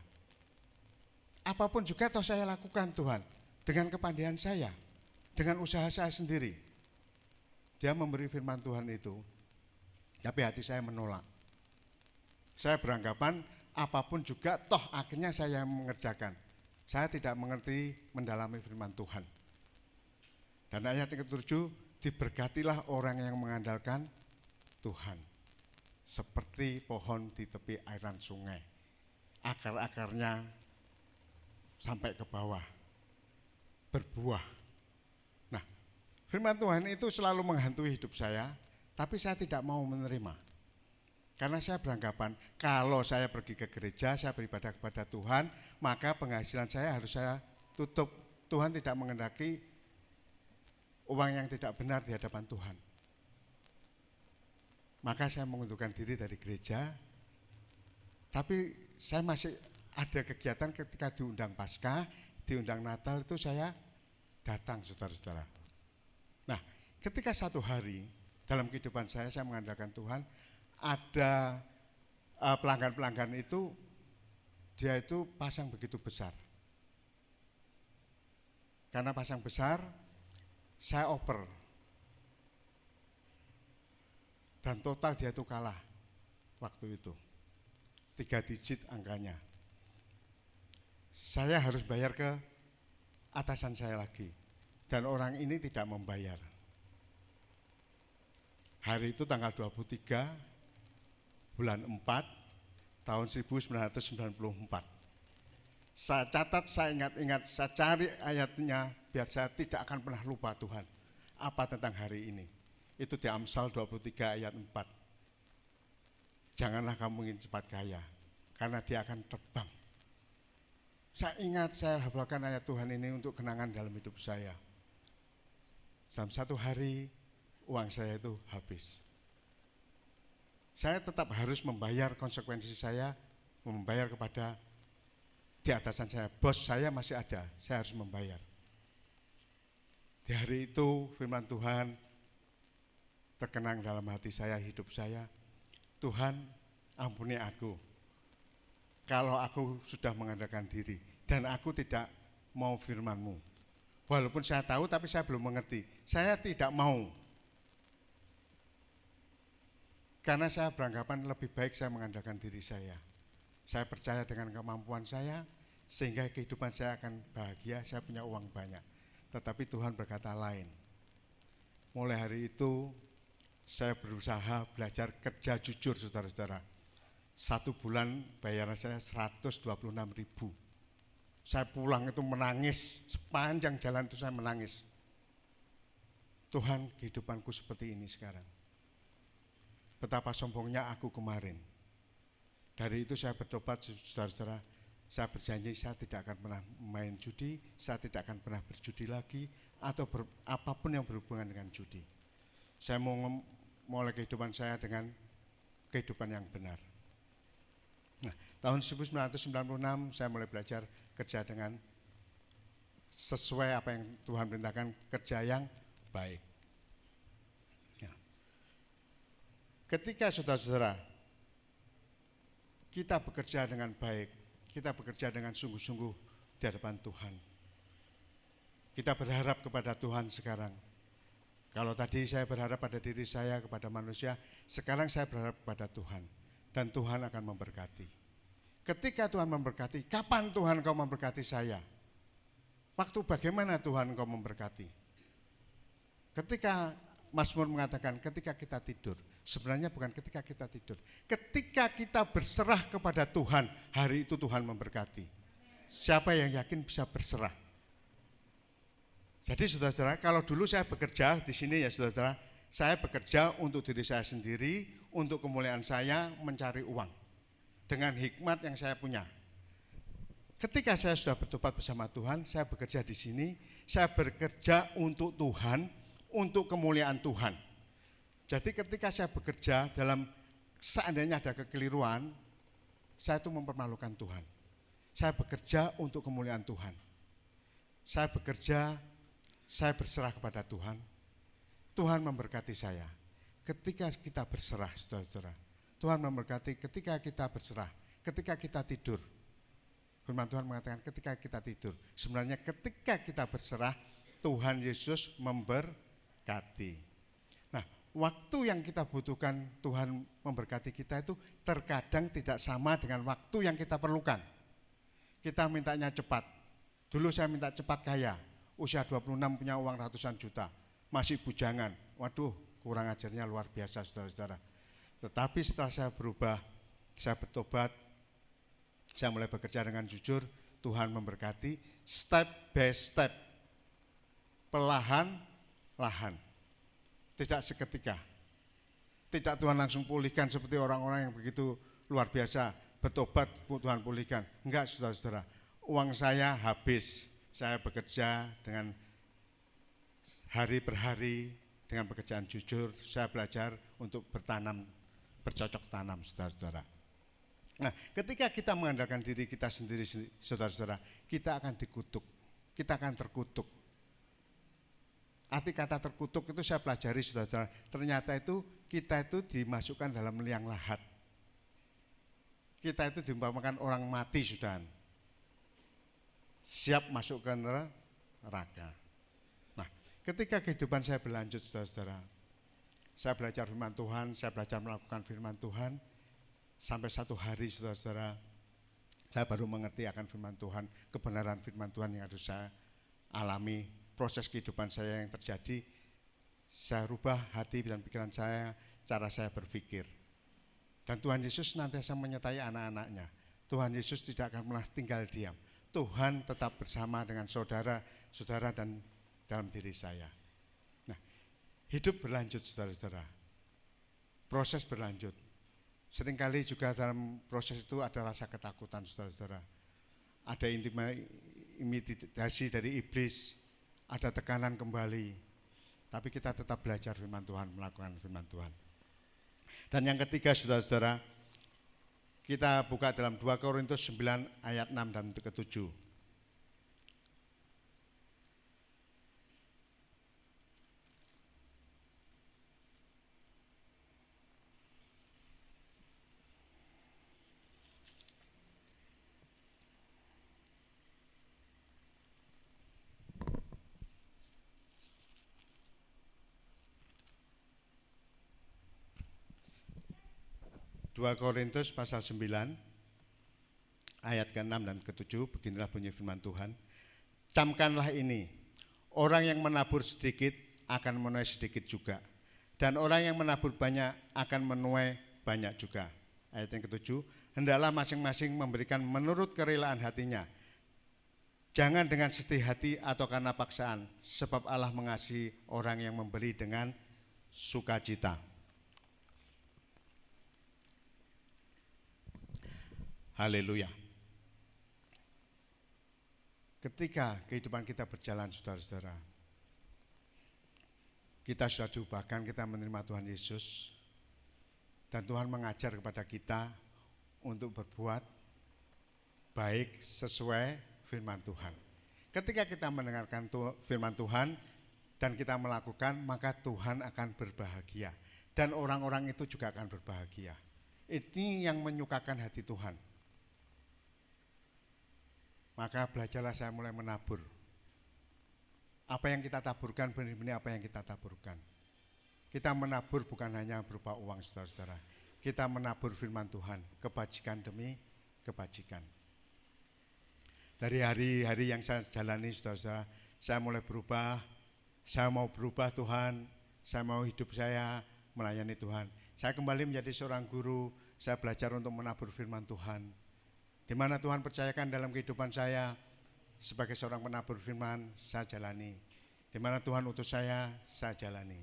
Apapun juga toh saya lakukan Tuhan, dengan kepandaian saya, dengan usaha saya sendiri. Dia memberi firman Tuhan itu, tapi hati saya menolak. Saya beranggapan apapun juga toh akhirnya saya mengerjakan. Saya tidak mengerti mendalami firman Tuhan. Dan ayat yang ke-7, diberkatilah orang yang mengandalkan Tuhan. Seperti pohon di tepi airan sungai. Akar-akarnya sampai ke bawah. berbuah. Nah, firman Tuhan itu selalu menghantui hidup saya, tapi saya tidak mau menerima. Karena saya beranggapan kalau saya pergi ke gereja, saya beribadah kepada Tuhan, maka penghasilan saya harus saya tutup. Tuhan tidak menghendaki uang yang tidak benar di hadapan Tuhan. Maka saya mengundurkan diri dari gereja, tapi saya masih ada kegiatan ketika diundang Paskah, diundang Natal itu saya datang, saudara-saudara. Nah, ketika satu hari dalam kehidupan saya mengandalkan Tuhan, ada pelanggan-pelanggan itu, dia itu pasang begitu besar. Karena pasang besar, saya oper. Dan total dia itu kalah waktu itu. 3 digit angkanya. Saya harus bayar ke atasan saya lagi. Dan orang ini tidak membayar. Hari itu tanggal 23 bulan 4 tahun 1994. Saya catat, saya ingat-ingat, saya cari ayatnya biar saya tidak akan pernah lupa Tuhan. Apa tentang hari ini? Itu di Amsal 23 ayat 4. Janganlah kamu ingin cepat kaya, karena dia akan terbang. Saya ingat, saya hafalkan ayat Tuhan ini untuk kenangan dalam hidup saya. Dalam satu hari, uang saya itu habis. Saya tetap harus membayar konsekuensi saya, membayar kepada di atasan saya. Bos saya masih ada, saya harus membayar. Di hari itu firman Tuhan terkenang dalam hati saya, hidup saya. Tuhan, ampuni aku kalau aku sudah mengandalkan diri dan aku tidak mau firman-Mu. Walaupun saya tahu tapi saya belum mengerti. Saya tidak mau. Karena saya beranggapan lebih baik saya mengandalkan diri saya. Saya percaya dengan kemampuan saya, sehingga kehidupan saya akan bahagia, saya punya uang banyak. Tetapi Tuhan berkata lain. Mulai hari itu, saya berusaha belajar kerja jujur, saudara-saudara. 1 bulan bayaran saya 126.000. Saya pulang itu menangis, sepanjang jalan itu saya menangis. Tuhan, kehidupanku seperti ini sekarang. Betapa sombongnya aku kemarin. Dari itu saya bertobat, saudara-saudara. Saya berjanji saya tidak akan pernah main judi, saya tidak akan pernah berjudi lagi, atau apapun yang berhubungan dengan judi. Saya mau mulai kehidupan saya dengan kehidupan yang benar. Nah, tahun 1996 saya mulai belajar kerja dengan sesuai apa yang Tuhan perintahkan, kerja yang baik. Ketika saudara-saudara kita bekerja dengan baik, kita bekerja dengan sungguh-sungguh di hadapan Tuhan. Kita berharap kepada Tuhan sekarang. Kalau tadi saya berharap pada diri saya, kepada manusia, sekarang saya berharap kepada Tuhan. Dan Tuhan akan memberkati. Ketika Tuhan memberkati, kapan Tuhan kau memberkati saya? Waktu bagaimana Tuhan kau memberkati? Ketika Mazmur mengatakan ketika kita tidur, sebenarnya bukan ketika kita tidur. Ketika kita berserah kepada Tuhan, hari itu Tuhan memberkati. Siapa yang yakin bisa berserah? Jadi saudara-saudara, kalau dulu saya bekerja di sini ya saudara-saudara, saya bekerja untuk diri saya sendiri, untuk kemuliaan saya, mencari uang. Dengan hikmat yang saya punya. Ketika saya sudah bertobat bersama Tuhan, saya bekerja di sini, saya bekerja untuk Tuhan, untuk kemuliaan Tuhan. Jadi ketika saya bekerja dalam seandainya ada kekeliruan, saya itu mempermalukan Tuhan. Saya bekerja untuk kemuliaan Tuhan. Saya bekerja, saya berserah kepada Tuhan. Tuhan memberkati saya. Ketika kita berserah, saudara-saudara, Tuhan memberkati ketika kita berserah, ketika kita tidur. Firman Tuhan mengatakan ketika kita tidur. Sebenarnya ketika kita berserah, Tuhan Yesus memberkati. Nah, waktu yang kita butuhkan Tuhan memberkati kita itu terkadang tidak sama dengan waktu yang kita perlukan. Kita mintanya cepat. Dulu saya minta cepat kaya, usia 26 punya uang ratusan juta, masih bujangan. Waduh, kurang ajarnya luar biasa saudara-saudara. Tetapi setelah saya berubah, saya bertobat, saya mulai bekerja dengan jujur, Tuhan memberkati step by step. perlahan-lahan, tidak seketika. Tidak Tuhan langsung pulihkan seperti orang-orang yang begitu luar biasa, bertobat Tuhan pulihkan. Enggak, saudara-saudara, uang saya habis, saya bekerja dengan hari per hari, dengan pekerjaan jujur, saya belajar untuk bertanam, bercocok tanam, saudara-saudara. Nah, ketika kita mengandalkan diri kita sendiri, saudara-saudara, kita akan dikutuk, kita akan terkutuk. Arti kata terkutuk itu saya pelajari, saudara-saudara, ternyata itu kita itu dimasukkan dalam liang lahat. Kita itu diumpamakan orang mati sudah, siap masuk ke neraka. Nah, ketika kehidupan saya berlanjut, saudara-saudara, saya belajar firman Tuhan, saya belajar melakukan firman Tuhan, sampai satu hari, saudara-saudara, saya baru mengerti akan firman Tuhan, kebenaran firman Tuhan yang harus saya alami. Proses kehidupan saya yang terjadi, saya rubah hati dan pikiran saya, cara saya berpikir. Dan Tuhan Yesus nantiasa menyertai anak-anaknya. Tuhan Yesus tidak akan pernah tinggal diam. Tuhan tetap bersama dengan saudara-saudara dan dalam diri saya. Nah, hidup berlanjut, saudara-saudara. Proses berlanjut. Seringkali juga dalam proses itu ada rasa ketakutan, saudara-saudara. Ada intimidasi dari iblis, ada tekanan kembali. Tapi kita tetap belajar firman Tuhan, melakukan firman Tuhan. Dan yang ketiga, saudara-saudara, kita buka dalam 2 Korintus 9 ayat 6 dan ke-7. 2 Korintus pasal 9 ayat ke-6 dan ke-7, beginilah bunyi firman Tuhan. Camkanlah ini, orang yang menabur sedikit akan menuai sedikit juga, dan orang yang menabur banyak akan menuai banyak juga. Ayat yang ke-7, hendaklah masing-masing memberikan menurut kerelaan hatinya, jangan dengan sedih hati atau karena paksaan, sebab Allah mengasihi orang yang memberi dengan sukacita. Haleluya. Ketika kehidupan kita berjalan, saudara-saudara, kita sudah diubahkan, kita menerima Tuhan Yesus, dan Tuhan mengajar kepada kita untuk berbuat baik sesuai firman Tuhan. Ketika kita mendengarkan firman Tuhan dan kita melakukan, maka Tuhan akan berbahagia dan orang-orang itu juga akan berbahagia. Ini yang menyukakan hati Tuhan. Maka belajarlah saya mulai menabur. Apa yang kita taburkan, benar-benar apa yang kita taburkan. Kita menabur bukan hanya berupa uang, saudara-saudara. Kita menabur firman Tuhan, kebajikan demi kebajikan. Dari hari-hari yang saya jalani, saudara-saudara, saya mulai berubah. Saya mau berubah Tuhan, saya mau hidup saya melayani Tuhan. Saya kembali menjadi seorang guru, saya belajar untuk menabur firman Tuhan. Di mana Tuhan percayakan dalam kehidupan saya sebagai seorang penabur firman, saya jalani. Di mana Tuhan utus saya jalani.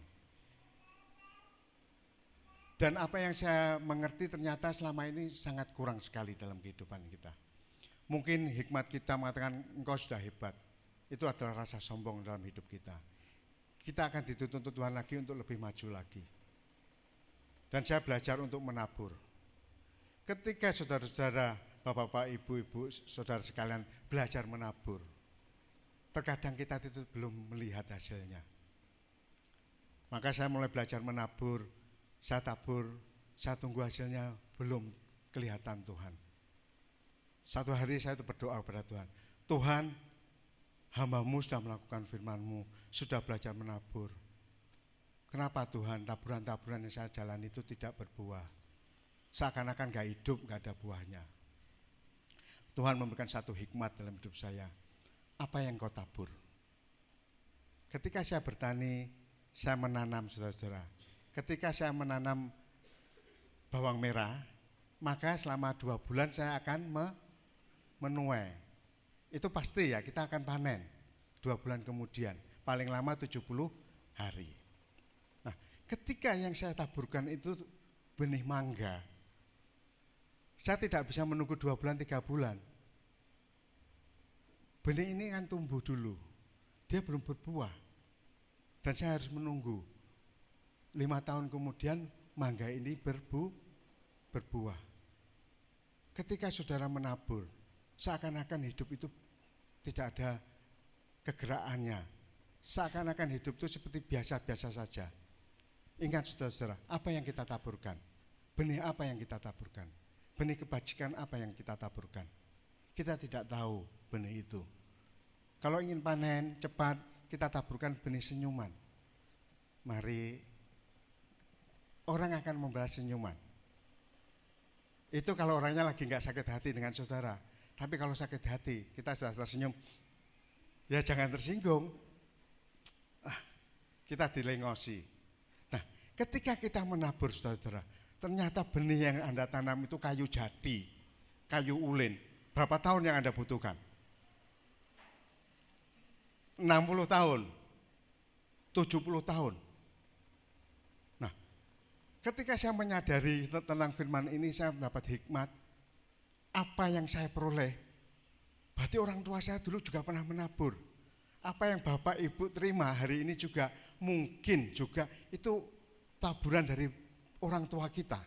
Dan apa yang saya mengerti ternyata selama ini sangat kurang sekali dalam kehidupan kita. Mungkin hikmat kita mengatakan engkau sudah hebat. Itu adalah rasa sombong dalam hidup kita. Kita akan dituntut Tuhan lagi untuk lebih maju lagi. Dan saya belajar untuk menabur. Ketika saudara-saudara, Bapak-bapak, ibu-ibu, saudara sekalian belajar menabur, terkadang kita itu belum melihat hasilnya. Maka saya mulai belajar menabur, saya tabur, saya tunggu hasilnya, belum kelihatan Tuhan. Satu hari saya itu berdoa kepada Tuhan, Tuhan, hamba-Mu sudah melakukan firman-Mu, sudah belajar menabur. Kenapa Tuhan taburan-taburan yang saya jalani itu tidak berbuah? Seakan-akan gak hidup, gak ada buahnya. Tuhan memberikan satu hikmat dalam hidup saya. Apa yang kau tabur? Ketika saya bertani, saya menanam, saudara-saudara. Ketika saya menanam bawang merah, maka selama 2 bulan saya akan menuai. Itu pasti ya, kita akan panen 2 bulan kemudian. paling lama 70 hari. Nah, ketika yang saya taburkan itu benih mangga, saya tidak bisa menunggu 2 bulan, 3 bulan. Benih ini kan tumbuh dulu, dia belum berbuah. Dan saya harus menunggu 5 tahun kemudian mangga ini berbuah. Ketika saudara menabur, seakan-akan hidup itu tidak ada kegerakannya. Seakan-akan hidup itu seperti biasa-biasa saja. Ingat saudara-saudara, apa yang kita taburkan? Benih apa yang kita taburkan? Benih kebajikan apa yang kita taburkan? Kita tidak tahu benih itu. Kalau ingin panen cepat, kita taburkan benih senyuman. Mari, orang akan membalas senyuman. Itu kalau orangnya lagi nggak sakit hati dengan saudara. Tapi kalau sakit hati, kita sudah tersenyum, ya jangan tersinggung. Kita dilengosi. Nah, ketika kita menabur saudara, ternyata benih yang Anda tanam itu kayu jati, kayu ulin. Berapa tahun yang Anda butuhkan? 60 tahun, 70 tahun. Nah, ketika saya menyadari tentang firman ini, saya mendapat hikmat. Apa yang saya peroleh, berarti orang tua saya dulu juga pernah menabur. Apa yang Bapak Ibu terima hari ini juga mungkin juga itu taburan dari orang tua kita,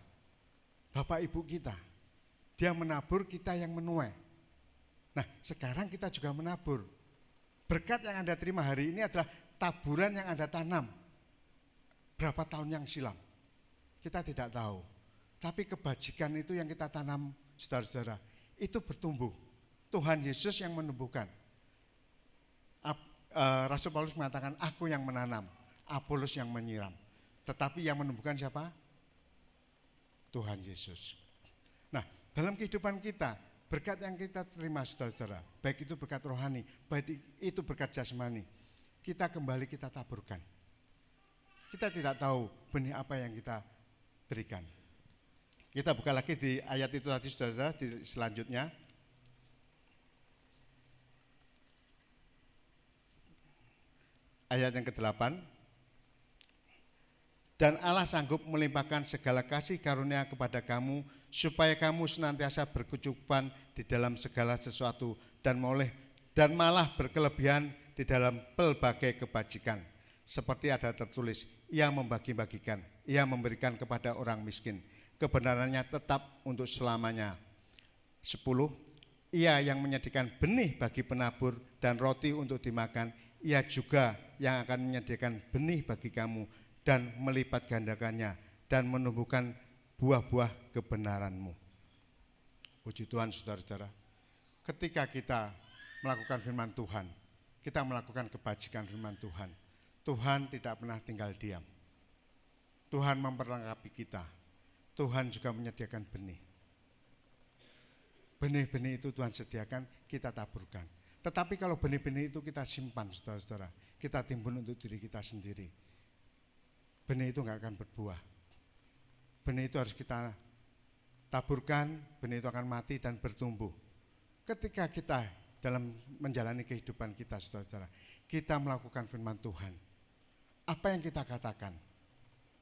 Bapak Ibu kita. Dia menabur, kita yang menuai. Nah, sekarang kita juga menabur. Berkat yang Anda terima hari ini adalah taburan yang Anda tanam berapa tahun yang silam. Kita tidak tahu. Tapi kebajikan itu yang kita tanam, saudara-saudara, itu bertumbuh. Tuhan Yesus yang menumbuhkan. Rasul Paulus mengatakan, aku yang menanam, Apolos yang menyiram. Tetapi yang menumbuhkan siapa? Tuhan Yesus. Nah, dalam kehidupan kita, berkat yang kita terima saudara-saudara, baik itu berkat rohani, baik itu berkat jasmani, kita kembali kita taburkan. Kita tidak tahu benih apa yang kita berikan. Kita buka lagi di ayat itu tadi saudara-saudara, di selanjutnya. Ayat yang ke-8. Dan Allah sanggup melimpahkan segala kasih karunia kepada kamu, supaya kamu senantiasa berkecukupan di dalam segala sesuatu dan malah berkelebihan di dalam pelbagai kebajikan. Seperti ada tertulis, ia membagi-bagikan, ia memberikan kepada orang miskin. Kebenarannya tetap untuk selamanya. 10. Ia yang menyediakan benih bagi penabur dan roti untuk dimakan, ia juga yang akan menyediakan benih bagi kamu dan melipat gandakannya dan menumbuhkan buah-buah kebenaranmu. Puji Tuhan saudara-saudara, ketika kita melakukan firman Tuhan, kita melakukan kebajikan firman Tuhan, Tuhan tidak pernah tinggal diam. Tuhan memperlengkapi kita, Tuhan juga menyediakan benih. Benih-benih itu Tuhan sediakan, kita taburkan. Tetapi kalau benih-benih itu kita simpan saudara-saudara, kita timbun untuk diri kita sendiri, benih itu enggak akan berbuah. Benih itu harus kita taburkan, benih itu akan mati dan bertumbuh. Ketika kita dalam menjalani kehidupan kita saudara-saudara, kita melakukan firman Tuhan, apa yang kita katakan,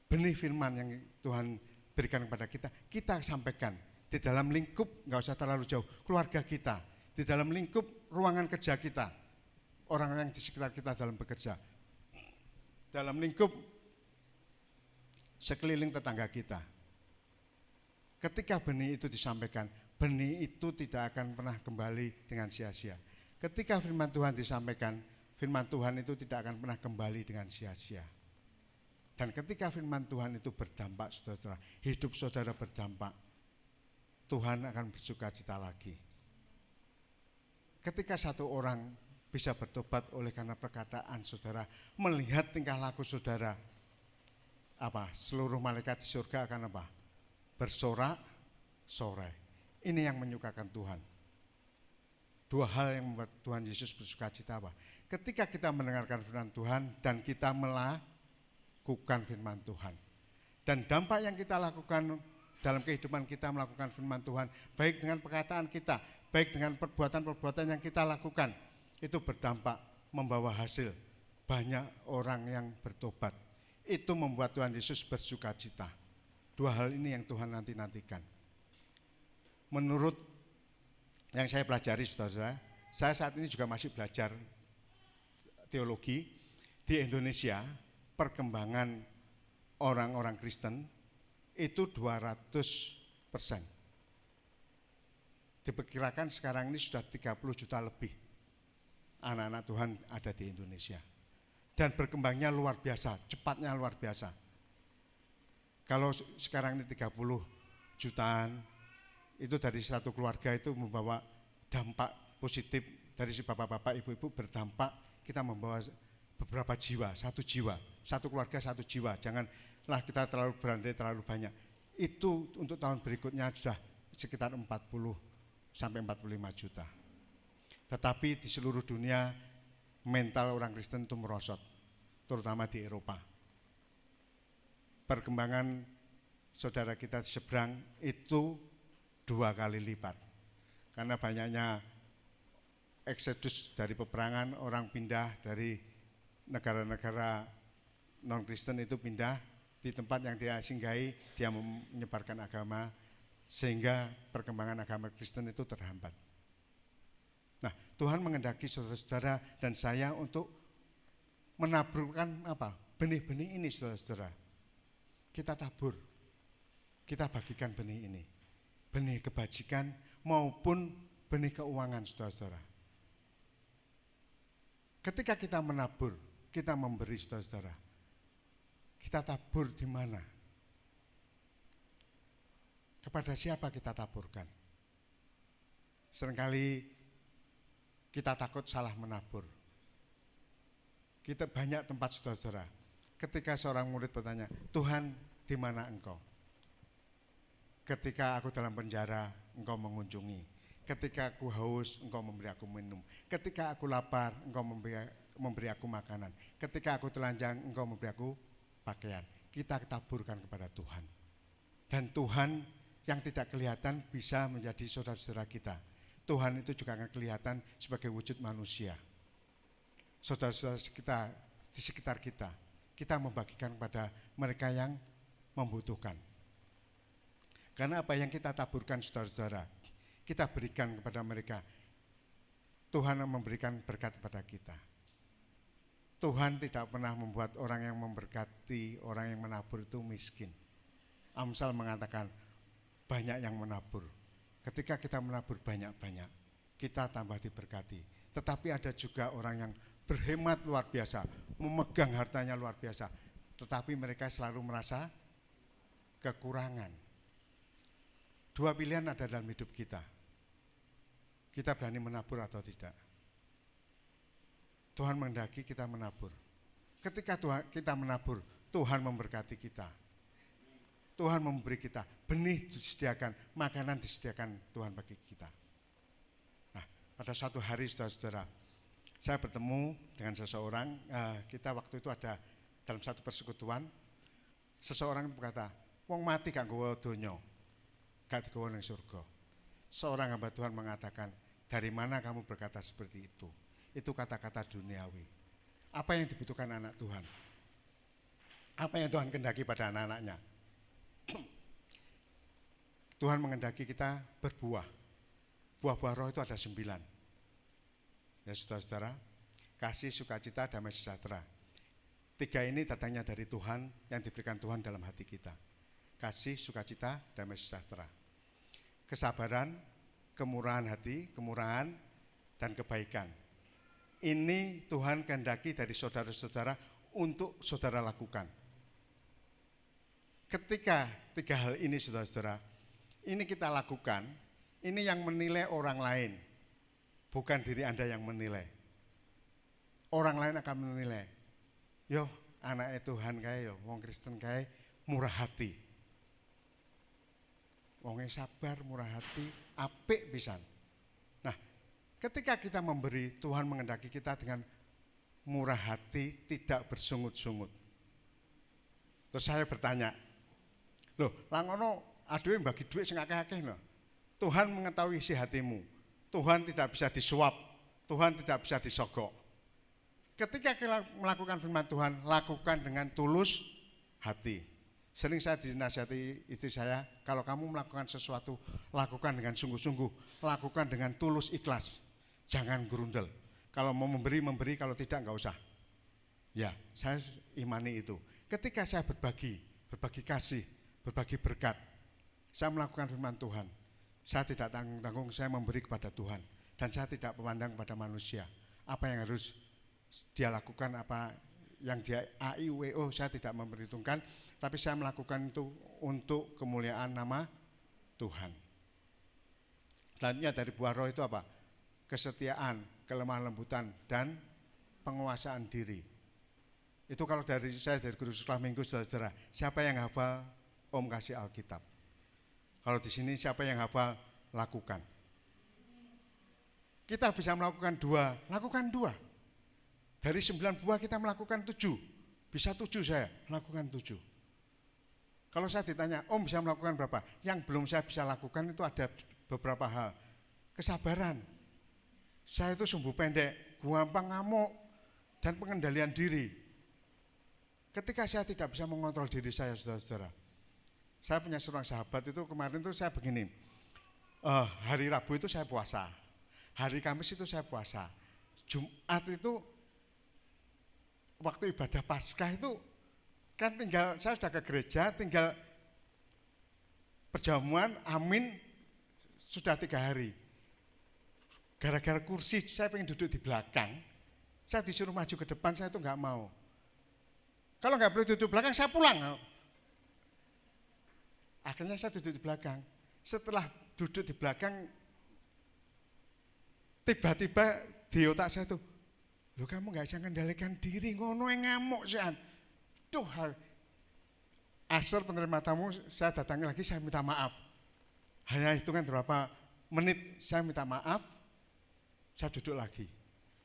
benih firman yang Tuhan berikan kepada kita, kita sampaikan di dalam lingkup, enggak usah terlalu jauh, keluarga kita, di dalam lingkup ruangan kerja kita, orang yang di sekitar kita dalam bekerja, dalam lingkup sekeliling tetangga kita. Ketika benih itu disampaikan, benih itu tidak akan pernah kembali dengan sia-sia. Ketika firman Tuhan disampaikan, firman Tuhan itu tidak akan pernah kembali dengan sia-sia. Dan ketika firman Tuhan itu berdampak saudara, hidup saudara berdampak, Tuhan akan bersuka cita lagi. Ketika satu orang bisa bertobat oleh karena perkataan saudara, melihat tingkah laku saudara, seluruh malaikat di surga akan bersorak-sorai. Ini yang menyukakan Tuhan. Dua hal yang membuat Tuhan Yesus bersuka cita ketika kita mendengarkan firman Tuhan dan kita melakukan firman Tuhan. Dan dampak yang kita lakukan dalam kehidupan kita melakukan firman Tuhan, baik dengan perkataan kita, baik dengan perbuatan-perbuatan yang kita lakukan, itu berdampak membawa hasil banyak orang yang bertobat. Itu membuat Tuhan Yesus bersuka cita. Dua hal ini yang Tuhan nanti-nantikan. Menurut yang saya pelajari, saudara, saya saat ini juga masih belajar teologi. Di Indonesia, perkembangan orang-orang Kristen itu 200%. Diperkirakan sekarang ini sudah 30 juta lebih anak-anak Tuhan ada di Indonesia. Dan berkembangnya luar biasa, cepatnya luar biasa. Kalau sekarang ini 30 jutaan, itu dari satu keluarga itu membawa dampak positif. Dari si bapak-bapak, ibu-ibu berdampak, kita membawa beberapa jiwa, satu keluarga satu jiwa. Janganlah kita terlalu berandai terlalu banyak. Itu untuk tahun berikutnya sudah sekitar 40 sampai 45 juta. Tetapi di seluruh dunia mental orang Kristen itu merosot, terutama di Eropa. Perkembangan saudara kita di seberang itu 2 kali lipat. Karena banyaknya eksodus dari peperangan, orang pindah dari negara-negara non-Kristen itu pindah di tempat yang dia singgahi, dia menyebarkan agama, sehingga perkembangan agama Kristen itu terhambat. Nah, Tuhan mengendaki saudara-saudara dan saya untuk menaburkan benih-benih ini, saudara-saudara. Kita tabur, kita bagikan benih ini, benih kebajikan maupun benih keuangan, saudara-saudara. Ketika kita menabur, kita memberi, saudara-saudara. Kita tabur di mana? Kepada siapa kita taburkan? Seringkali kita takut salah menabur. Kita banyak tempat, saudara-saudara. Ketika seorang murid bertanya, Tuhan, di mana Engkau? Ketika aku dalam penjara, Engkau mengunjungi. Ketika aku haus, Engkau memberi aku minum. Ketika aku lapar, Engkau memberi aku makanan. Ketika aku telanjang, Engkau memberi aku pakaian. Kita taburkan kepada Tuhan. Dan Tuhan yang tidak kelihatan bisa menjadi saudara-saudara kita. Tuhan itu juga akan kelihatan sebagai wujud manusia. Saudara-saudara kita di sekitar kita, kita membagikan kepada mereka yang membutuhkan. Karena apa yang kita taburkan, saudara-saudara, kita berikan kepada mereka. Tuhan memberikan berkat kepada kita. Tuhan tidak pernah membuat orang yang memberkati, orang yang menabur itu miskin. Amsal mengatakan banyak yang menabur. Ketika kita menabur banyak-banyak, kita tambah diberkati. Tetapi ada juga orang yang berhemat luar biasa, memegang hartanya luar biasa, tetapi mereka selalu merasa kekurangan. Dua pilihan ada dalam hidup kita. Kita berani menabur atau tidak. Tuhan menghendaki kita menabur. Ketika kita menabur, Tuhan memberkati kita. Tuhan memberi kita, benih disediakan, makanan disediakan Tuhan bagi kita. Nah, pada suatu hari, saudara-saudara, saya bertemu dengan seseorang, kita waktu itu ada dalam satu persekutuan, seseorang itu berkata, wong mati gak nggawa donya, gak digawa nang surga. Seorang hamba Tuhan mengatakan, dari mana kamu berkata seperti itu? Itu kata-kata duniawi. Apa yang dibutuhkan anak Tuhan? Apa yang Tuhan kehendaki pada anak-anaknya? Tuhan mengendaki kita berbuah. Buah-buah roh itu ada 9. Ya saudara-saudara, kasih, sukacita, damai sejahtera. 3 ini datangnya dari Tuhan, yang diberikan Tuhan dalam hati kita. Kasih, sukacita, damai sejahtera. Kesabaran, kemurahan hati, kemurahan, dan kebaikan. Ini Tuhan kehendaki dari saudara-saudara untuk saudara lakukan. Ketika 3 hal ini, saudara-saudara, ini kita lakukan, ini yang menilai orang lain, bukan diri Anda yang menilai. Orang lain akan menilai, yo anaknya Tuhan kae yo, wong Kristen kae murah hati. Wongnya sabar, murah hati, apik pisan. Nah, ketika kita memberi, Tuhan menghendaki kita dengan murah hati, tidak bersungut-sungut. Terus saya bertanya, loh, lah ngono aduh bagi duit sing akeh-akeh lho. Tuhan mengetahui isi hatimu. Tuhan tidak bisa disuap. Tuhan tidak bisa disogok. Ketika kita melakukan firman Tuhan, lakukan dengan tulus hati. Sering saya dinasihati istri saya, kalau kamu melakukan sesuatu, lakukan dengan sungguh-sungguh, lakukan dengan tulus ikhlas. Jangan gerundel. Kalau mau memberi, memberi, kalau tidak enggak usah. Ya, saya imani itu. Ketika saya berbagi kasih, berbagi berkat, saya melakukan firman Tuhan. Saya tidak tanggung-tanggung, saya memberi kepada Tuhan. Dan saya tidak memandang pada manusia. Apa yang harus dia lakukan, apa yang dia AIWO, saya tidak memperhitungkan. Tapi saya melakukan itu untuk kemuliaan nama Tuhan. Selanjutnya dari buah roh itu apa? Kesetiaan, kelemah lembutan, dan penguasaan diri. Itu kalau dari saya, dari guru sekolah minggu, saudara-saudara, siapa yang hafal, Om kasih Alkitab. Kalau di sini siapa yang hafal, lakukan. Kita bisa melakukan 2, lakukan 2. Dari 9 buah kita melakukan 7. Bisa 7 saya, lakukan 7. Kalau saya ditanya, Om bisa melakukan berapa? Yang belum saya bisa lakukan itu ada beberapa hal. Kesabaran. Saya itu sumbu pendek, gampang ngamuk, dan pengendalian diri. Ketika saya tidak bisa mengontrol diri saya, saudara-saudara. Saya punya seorang sahabat itu kemarin itu saya begini, hari Rabu itu saya puasa, hari Kamis itu saya puasa, Jumat itu waktu ibadah Paskah itu kan tinggal, saya sudah ke gereja, tinggal perjamuan, amin, sudah 3 hari. Gara-gara kursi, saya pengen duduk di belakang, saya disuruh maju ke depan, saya itu enggak mau. Kalau enggak boleh duduk di belakang, saya pulang. Akhirnya saya duduk di belakang. Setelah duduk di belakang, tiba-tiba di otak saya itu, loh kamu enggak bisa mengendalikan diri, ngono yang ngamuk sih. Duh, asar penerima tamu, saya datangi lagi, saya minta maaf. Hanya hitungan berapa menit, saya minta maaf, saya duduk lagi.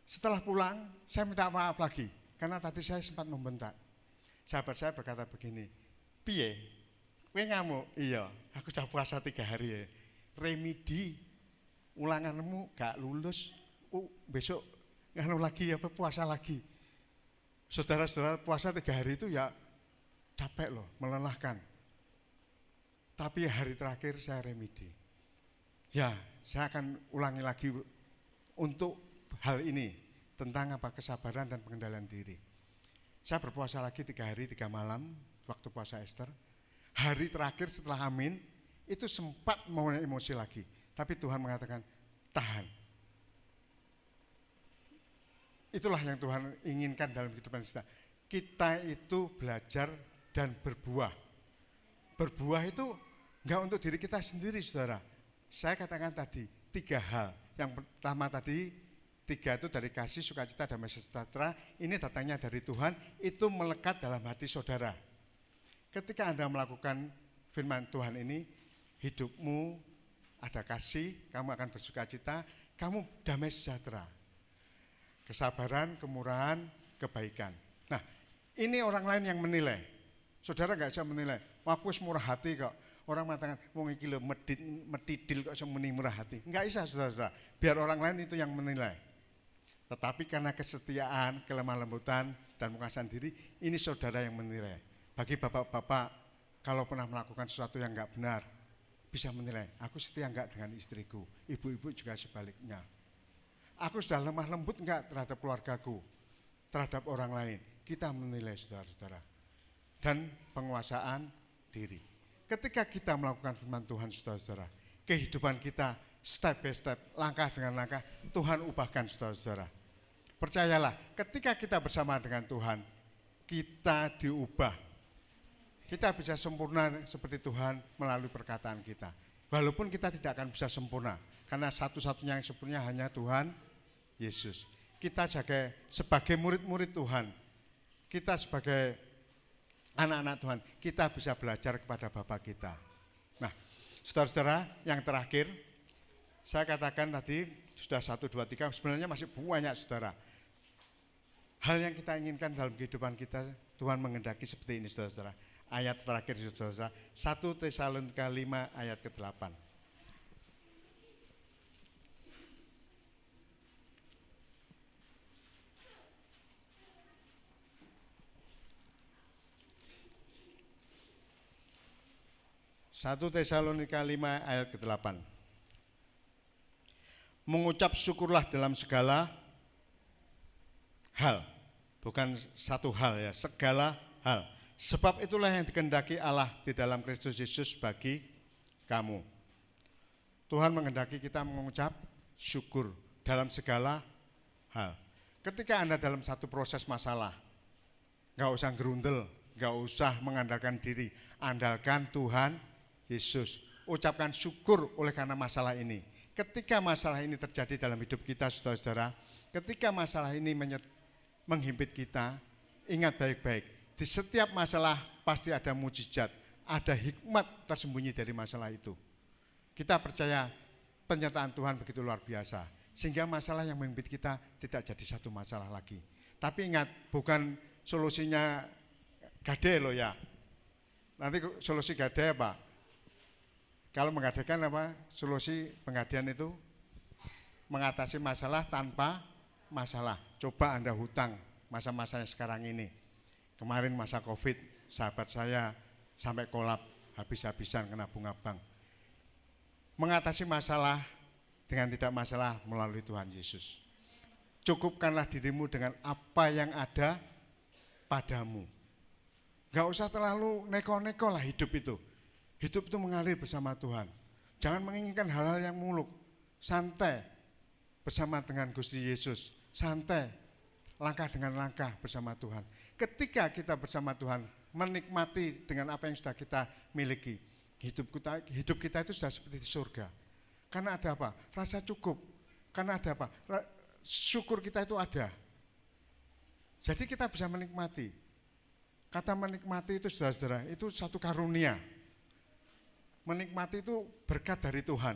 Setelah pulang, saya minta maaf lagi, karena tadi saya sempat membentak. Sahabat saya berkata begini, piye, kowe ngamuk? Iya, aku sudah puasa 3 hari ya. Remedi, ulanganmu gak lulus, besok nganu lagi, apa puasa lagi. Saudara-saudara, puasa 3 hari itu ya capek loh, melelahkan. Tapi hari terakhir saya remedi. Ya, saya akan ulangi lagi untuk hal ini, tentang apa, kesabaran dan pengendalian diri. Saya berpuasa lagi 3 hari 3 malam, waktu puasa Ester. Hari terakhir setelah amin, itu sempat mau emosi lagi. Tapi Tuhan mengatakan, tahan. Itulah yang Tuhan inginkan dalam kehidupan kita. Kita itu belajar dan berbuah. Berbuah itu enggak untuk diri kita sendiri, saudara. Saya katakan tadi 3 hal. Yang pertama tadi 3 itu dari kasih, sukacita, damai sejahtera. Ini datangnya dari Tuhan, itu melekat dalam hati saudara. Ketika Anda melakukan firman Tuhan ini, hidupmu ada kasih, kamu akan bersukacita, kamu damai sejahtera. Kesabaran, kemurahan, kebaikan. Nah, ini orang lain yang menilai. Saudara enggak bisa menilai. Aku wis murah hati kok. Orang mengatakan, wong iki lho medidil kok iso muni murah hati. Enggak bisa, saudara-saudara. Biar orang lain itu yang menilai. Tetapi karena kesetiaan, kelemah lembutan, dan penguasaan diri, ini saudara yang menilai. Bagi bapak-bapak, kalau pernah melakukan sesuatu yang enggak benar, bisa menilai, aku setia enggak dengan istriku. Ibu-ibu juga sebaliknya. Aku sudah lemah lembut enggak terhadap keluargaku, terhadap orang lain. Kita menilai, saudara-saudara. Dan penguasaan diri. Ketika kita melakukan firman Tuhan, saudara-saudara, kehidupan kita step by step, langkah dengan langkah, Tuhan ubahkan, saudara-saudara. Percayalah, ketika kita bersama dengan Tuhan, kita diubah. Kita bisa sempurna seperti Tuhan melalui perkataan kita. Walaupun kita tidak akan bisa sempurna, karena satu-satunya yang sempurna hanya Tuhan Yesus. Kita sebagai murid-murid Tuhan, kita sebagai anak-anak Tuhan, kita bisa belajar kepada Bapa kita. Nah, saudara-saudara, yang terakhir, saya katakan tadi sudah 1, 2, 3, sebenarnya masih banyak, saudara. Hal yang kita inginkan dalam kehidupan kita, Tuhan menghendaki seperti ini, saudara-saudara. Ayat terakhir, saudara-saudara, 1 Tesalonika 5 ayat ke-8. 1 Tesalonika 5 ayat ke-8. Mengucap syukurlah dalam segala hal. Bukan satu hal ya, segala hal. Sebab itulah yang dikehendaki Allah di dalam Kristus Yesus bagi kamu. Tuhan menghendaki kita mengucap syukur dalam segala hal. Ketika Anda dalam satu proses masalah, gak usah gerundel, gak usah mengandalkan diri. Andalkan Tuhan Yesus. Ucapkan syukur oleh karena masalah ini. Ketika masalah ini terjadi dalam hidup kita, saudara-saudara, ketika masalah ini menghimpit kita, ingat baik-baik, di setiap masalah pasti ada mujizat, ada hikmat tersembunyi dari masalah itu. Kita percaya penyertaan Tuhan begitu luar biasa, sehingga masalah yang menghimpit kita tidak jadi satu masalah lagi. Tapi ingat, bukan solusinya gade loh ya. Nanti solusi gade apa? Kalau mengadakan apa? Solusi penggadean itu mengatasi masalah tanpa masalah. Coba Anda hutang masa-masa yang sekarang ini. Kemarin masa Covid, sahabat saya sampai kolap, habis-habisan kena bunga bank. Mengatasi masalah dengan tidak masalah melalui Tuhan Yesus. Cukupkanlah dirimu dengan apa yang ada padamu. Gak usah terlalu neko-neko lah hidup itu. Hidup itu mengalir bersama Tuhan. Jangan menginginkan hal-hal yang muluk. Santai bersama dengan Gusti Yesus. Santai, langkah dengan langkah bersama Tuhan. Ketika kita bersama Tuhan, menikmati dengan apa yang sudah kita miliki, hidup kita itu sudah seperti di surga. Karena ada apa? Rasa cukup. Karena ada apa? Syukur kita itu ada. Jadi kita bisa menikmati. Kata menikmati itu saudara-saudara, itu satu karunia. Menikmati itu berkat dari Tuhan.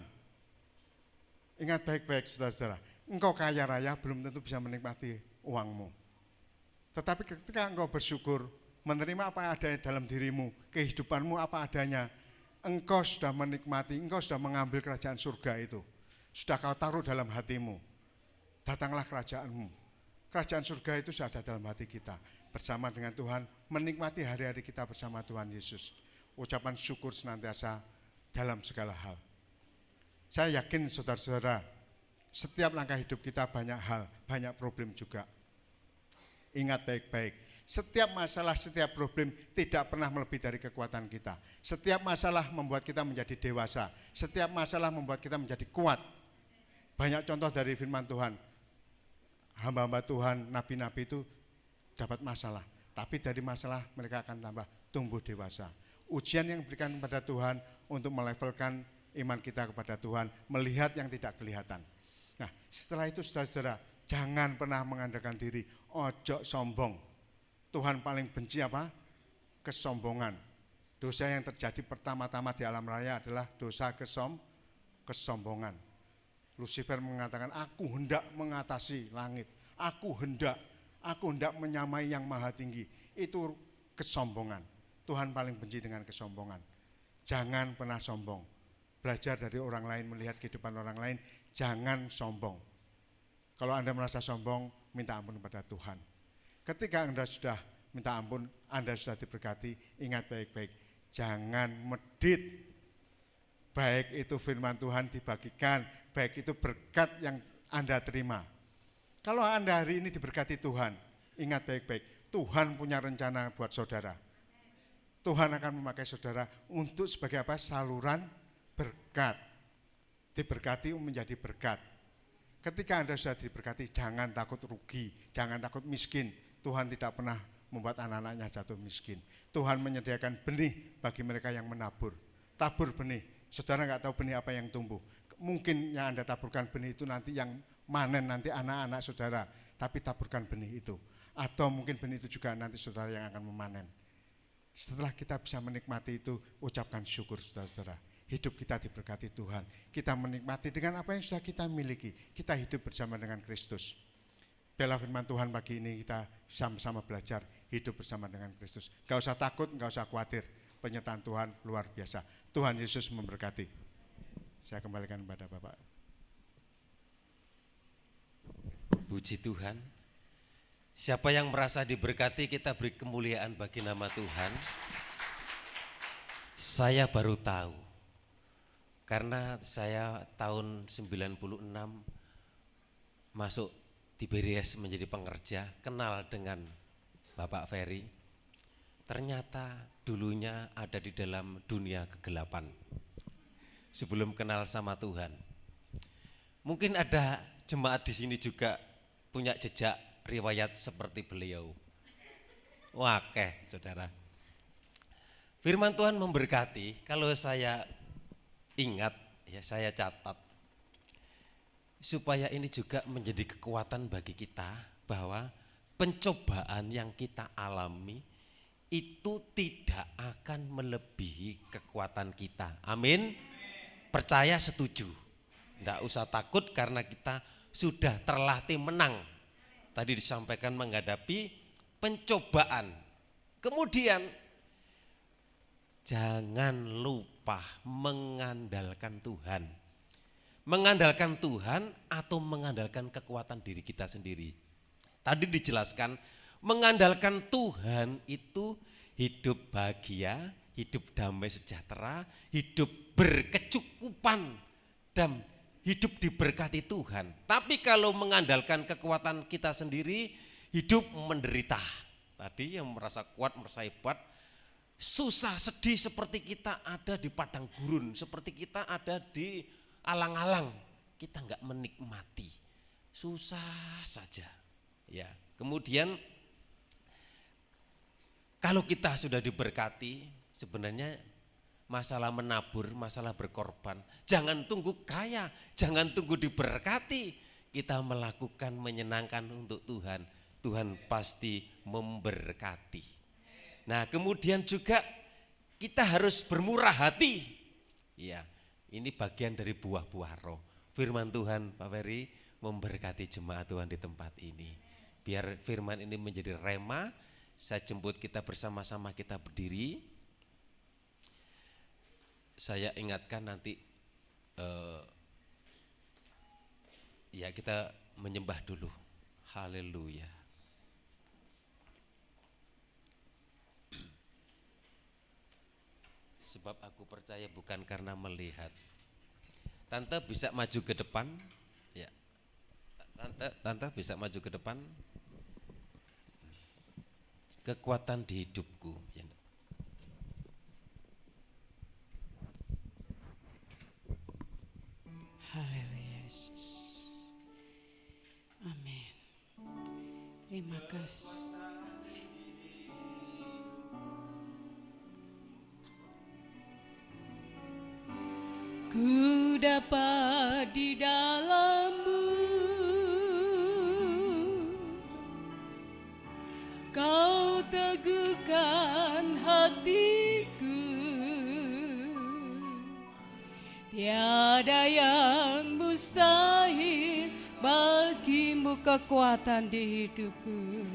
Ingat baik-baik saudara-saudara. Engkau kaya raya belum tentu bisa menikmati uangmu. Tetapi ketika engkau bersyukur, menerima apa yang ada dalam dirimu, kehidupanmu apa adanya, engkau sudah menikmati, engkau sudah mengambil kerajaan surga itu. Sudah kau taruh dalam hatimu. Datanglah kerajaanmu. Kerajaan surga itu sudah ada dalam hati kita. Bersama dengan Tuhan, menikmati hari-hari kita bersama Tuhan Yesus. Ucapan syukur senantiasa dalam segala hal. Saya yakin saudara-saudara, setiap langkah hidup kita banyak hal, banyak problem juga. Ingat baik-baik, setiap masalah, setiap problem tidak pernah melebihi dari kekuatan kita. Setiap masalah membuat kita menjadi dewasa. Setiap masalah membuat kita menjadi kuat. Banyak contoh dari firman Tuhan. Hamba-hamba Tuhan, nabi-nabi itu dapat masalah. Tapi dari masalah mereka akan tambah tumbuh dewasa. Ujian yang diberikan kepada Tuhan untuk melevelkan iman kita kepada Tuhan, melihat yang tidak kelihatan. Nah, setelah itu saudara-saudara, jangan pernah mengandalkan diri, ojo sombong. Tuhan paling benci apa? Kesombongan. Dosa yang terjadi pertama-tama di alam raya adalah dosa kesombongan. Lucifer mengatakan, aku hendak mengatasi langit, aku hendak menyamai yang maha tinggi. Itu kesombongan. Tuhan paling benci dengan kesombongan. Jangan pernah sombong. Belajar dari orang lain, melihat kehidupan orang lain, jangan sombong. Kalau Anda merasa sombong, minta ampun kepada Tuhan. Ketika Anda sudah minta ampun, Anda sudah diberkati, ingat baik-baik, jangan medit. Baik itu firman Tuhan dibagikan, baik itu berkat yang Anda terima. Kalau Anda hari ini diberkati Tuhan, ingat baik-baik, Tuhan punya rencana buat saudara. Tuhan akan memakai saudara untuk sebagai apa? Saluran berkat. Diberkati menjadi berkat. Ketika Anda sudah diberkati, jangan takut rugi, jangan takut miskin. Tuhan tidak pernah membuat anak-anaknya jatuh miskin. Tuhan menyediakan benih bagi mereka yang menabur. Tabur benih, saudara nggak tahu benih apa yang tumbuh. Mungkin yang Anda taburkan benih itu nanti yang manen nanti anak-anak saudara, tapi taburkan benih itu. Atau mungkin benih itu juga nanti saudara yang akan memanen. Setelah kita bisa menikmati itu, ucapkan syukur saudara-saudara. Hidup kita diberkati Tuhan. Kita menikmati dengan apa yang sudah kita miliki. Kita hidup bersama dengan Kristus. Biarlah firman Tuhan pagi ini kita sama-sama belajar hidup bersama dengan Kristus. Gak usah takut, gak usah khawatir. Penyertaan Tuhan luar biasa. Tuhan Yesus memberkati. Saya kembalikan kepada Bapak. Puji Tuhan. Siapa yang merasa diberkati, kita beri kemuliaan bagi nama Tuhan. Saya baru tahu, karena saya tahun 96 masuk Tiberias menjadi pengerja, kenal dengan Bapak Ferry. Ternyata dulunya ada di dalam dunia kegelapan sebelum kenal sama Tuhan. Mungkin ada jemaat di sini juga punya jejak riwayat seperti beliau. Wakeh, saudara. Firman Tuhan memberkati, kalau saya ingat, ya saya catat. Supaya ini juga menjadi kekuatan bagi kita, bahwa pencobaan yang kita alami itu tidak akan melebihi kekuatan kita. Amin. Percaya, setuju. Tidak usah takut karena kita sudah terlatih menang. Tadi disampaikan menghadapi pencobaan. Kemudian jangan lupa mengandalkan Tuhan. Mengandalkan Tuhan atau mengandalkan kekuatan diri kita sendiri. Tadi dijelaskan, mengandalkan Tuhan itu hidup bahagia, hidup damai sejahtera, hidup berkecukupan, dan hidup diberkati Tuhan. Tapi kalau mengandalkan kekuatan kita sendiri, hidup menderita. Tadi yang merasa kuat, merasa hebat, susah, sedih, seperti kita ada di padang gurun, seperti kita ada di alang-alang, kita enggak menikmati, susah saja. Ya, kemudian kalau kita sudah diberkati, sebenarnya masalah menabur, masalah berkorban, jangan tunggu kaya, jangan tunggu diberkati, kita melakukan menyenangkan untuk Tuhan. Tuhan pasti memberkati. Nah, kemudian juga kita harus bermurah hati. Ya, ini bagian dari buah-buah roh. Firman Tuhan, Pak Ferry, memberkati jemaat Tuhan di tempat ini. Biar firman ini menjadi rema, saya jemput kita bersama-sama, kita berdiri. Saya ingatkan nanti, ya kita menyembah dulu. Haleluya. Sebab aku percaya bukan karena melihat. Tante bisa maju ke depan? Ya. Tante bisa maju ke depan? Kekuatan di hidupku. Ya. Haleluya Yesus. Amin. Terima kasih. Ku dapat di dalam-Mu, Kau teguhkan hatiku. Tiada yang mustahil bagimu, kekuatan di hidupku.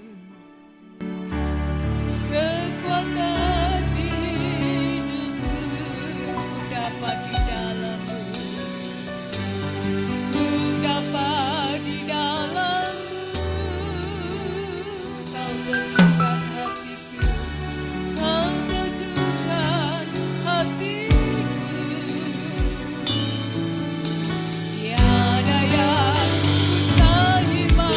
Kekuatan di hidupku, ku dapat di dalam-Mu, ku dapat di dalam-Mu. Kau teguhkan hatiku, Kau teguhkan hatiku. Tiada yang mustahil bagimu,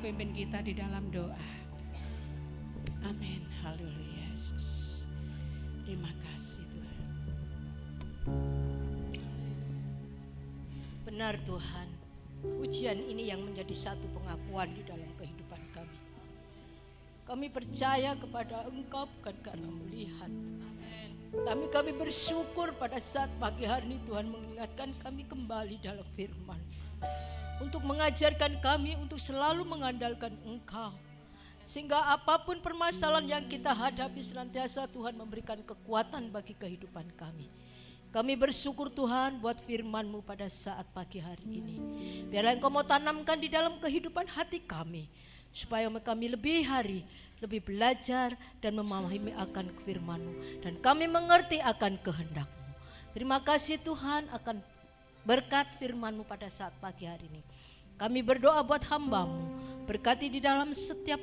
pimpin kita di dalam doa. Amin. Haleluya Yesus. Terima kasih Tuhan. Benar Tuhan, ujian ini yang menjadi satu pengakuan di dalam kehidupan kami. Kami percaya kepada Engkau bukan karena melihat. Tapi kami bersyukur pada saat pagi hari ini Tuhan mengingatkan kami kembali dalam firman. Untuk mengajarkan kami untuk selalu mengandalkan Engkau. Sehingga apapun permasalahan yang kita hadapi senantiasa Tuhan memberikan kekuatan bagi kehidupan kami. Kami bersyukur Tuhan buat firman-Mu pada saat pagi hari ini. Biarlah Engkau mau tanamkan di dalam kehidupan hati kami. Supaya kami lebih hari, lebih belajar dan memahami akan firman-Mu. Dan kami mengerti akan kehendak-Mu. Terima kasih Tuhan akan berkat firman-Mu pada saat pagi hari ini. Kami berdoa buat hamba-Mu. Berkati di dalam setiap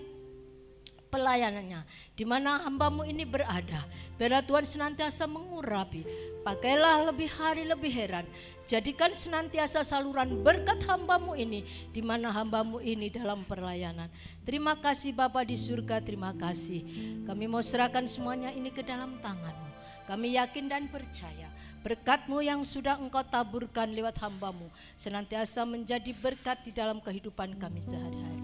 pelayanannya, di mana hamba-Mu ini berada. Biarlah Tuhan senantiasa mengurapi. Pakailah lebih hari lebih heran. Jadikan senantiasa saluran berkat hamba-Mu ini, di mana hamba-Mu ini dalam pelayanan. Terima kasih Bapa di surga, terima kasih. Kami mau serahkan semuanya ini ke dalam tangan-Mu. Kami yakin dan percaya berkat-Mu yang sudah Engkau taburkan lewat hamba-Mu senantiasa menjadi berkat di dalam kehidupan kami sehari-hari.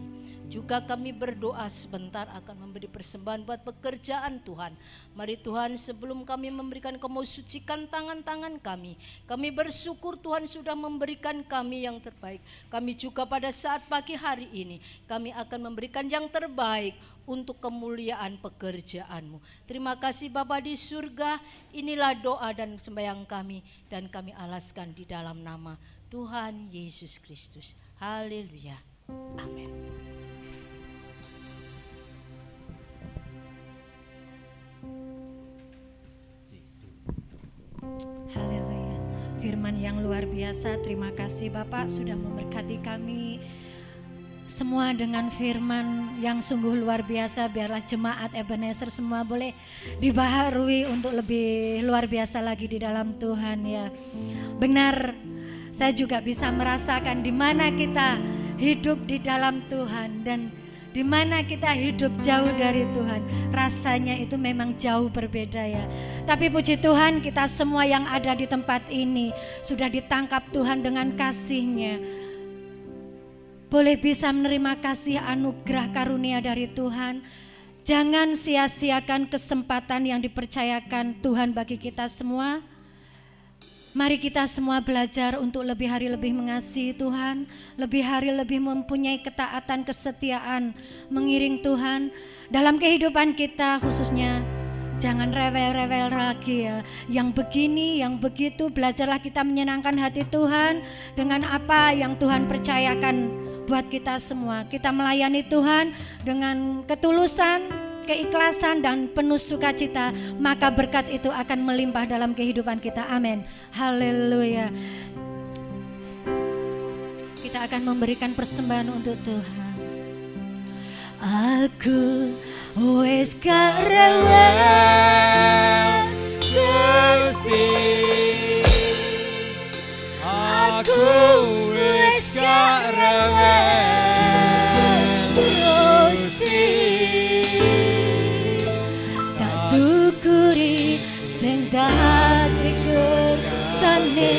Juga kami berdoa sebentar akan memberi persembahan buat pekerjaan Tuhan. Mari Tuhan, sebelum kami memberikan, Kau mau sucikan tangan-tangan kami. Kami bersyukur Tuhan sudah memberikan kami yang terbaik. Kami juga pada saat pagi hari ini kami akan memberikan yang terbaik untuk kemuliaan pekerjaan-Mu. Terima kasih Bapa di surga. Inilah doa dan sembahyang kami dan kami alaskan di dalam nama Tuhan Yesus Kristus. Haleluya. Amin. Haleluya. Firman yang luar biasa. Terima kasih Bapak sudah memberkati kami semua dengan firman yang sungguh luar biasa. Biarlah jemaat Ebenezer semua boleh dibaharui untuk lebih luar biasa lagi di dalam Tuhan ya. Benar, saya juga bisa merasakan di mana kita hidup di dalam Tuhan dan di mana kita hidup jauh dari Tuhan. Rasanya itu memang jauh berbeda ya. Tapi puji Tuhan, kita semua yang ada di tempat ini sudah ditangkap Tuhan dengan kasih-Nya. Boleh bisa menerima kasih anugerah karunia dari Tuhan. Jangan sia-siakan kesempatan yang dipercayakan Tuhan bagi kita semua. Mari kita semua belajar untuk lebih hari lebih mengasihi Tuhan, lebih hari lebih mempunyai ketaatan, kesetiaan, mengiring Tuhan dalam kehidupan kita khususnya. Jangan rewel-rewel lagi ya. Yang begini, yang begitu, belajarlah kita menyenangkan hati Tuhan dengan apa yang Tuhan percayakan buat kita semua. Kita melayani Tuhan dengan ketulusan, keikhlasan dan penuh sukacita, maka berkat itu akan melimpah dalam kehidupan kita. Amin. Haleluya. Kita akan memberikan persembahan untuk Tuhan. Aku wis gak rewel Gusti, aku wis gak rewel Gusti, tak syukuri sing dadi kersane.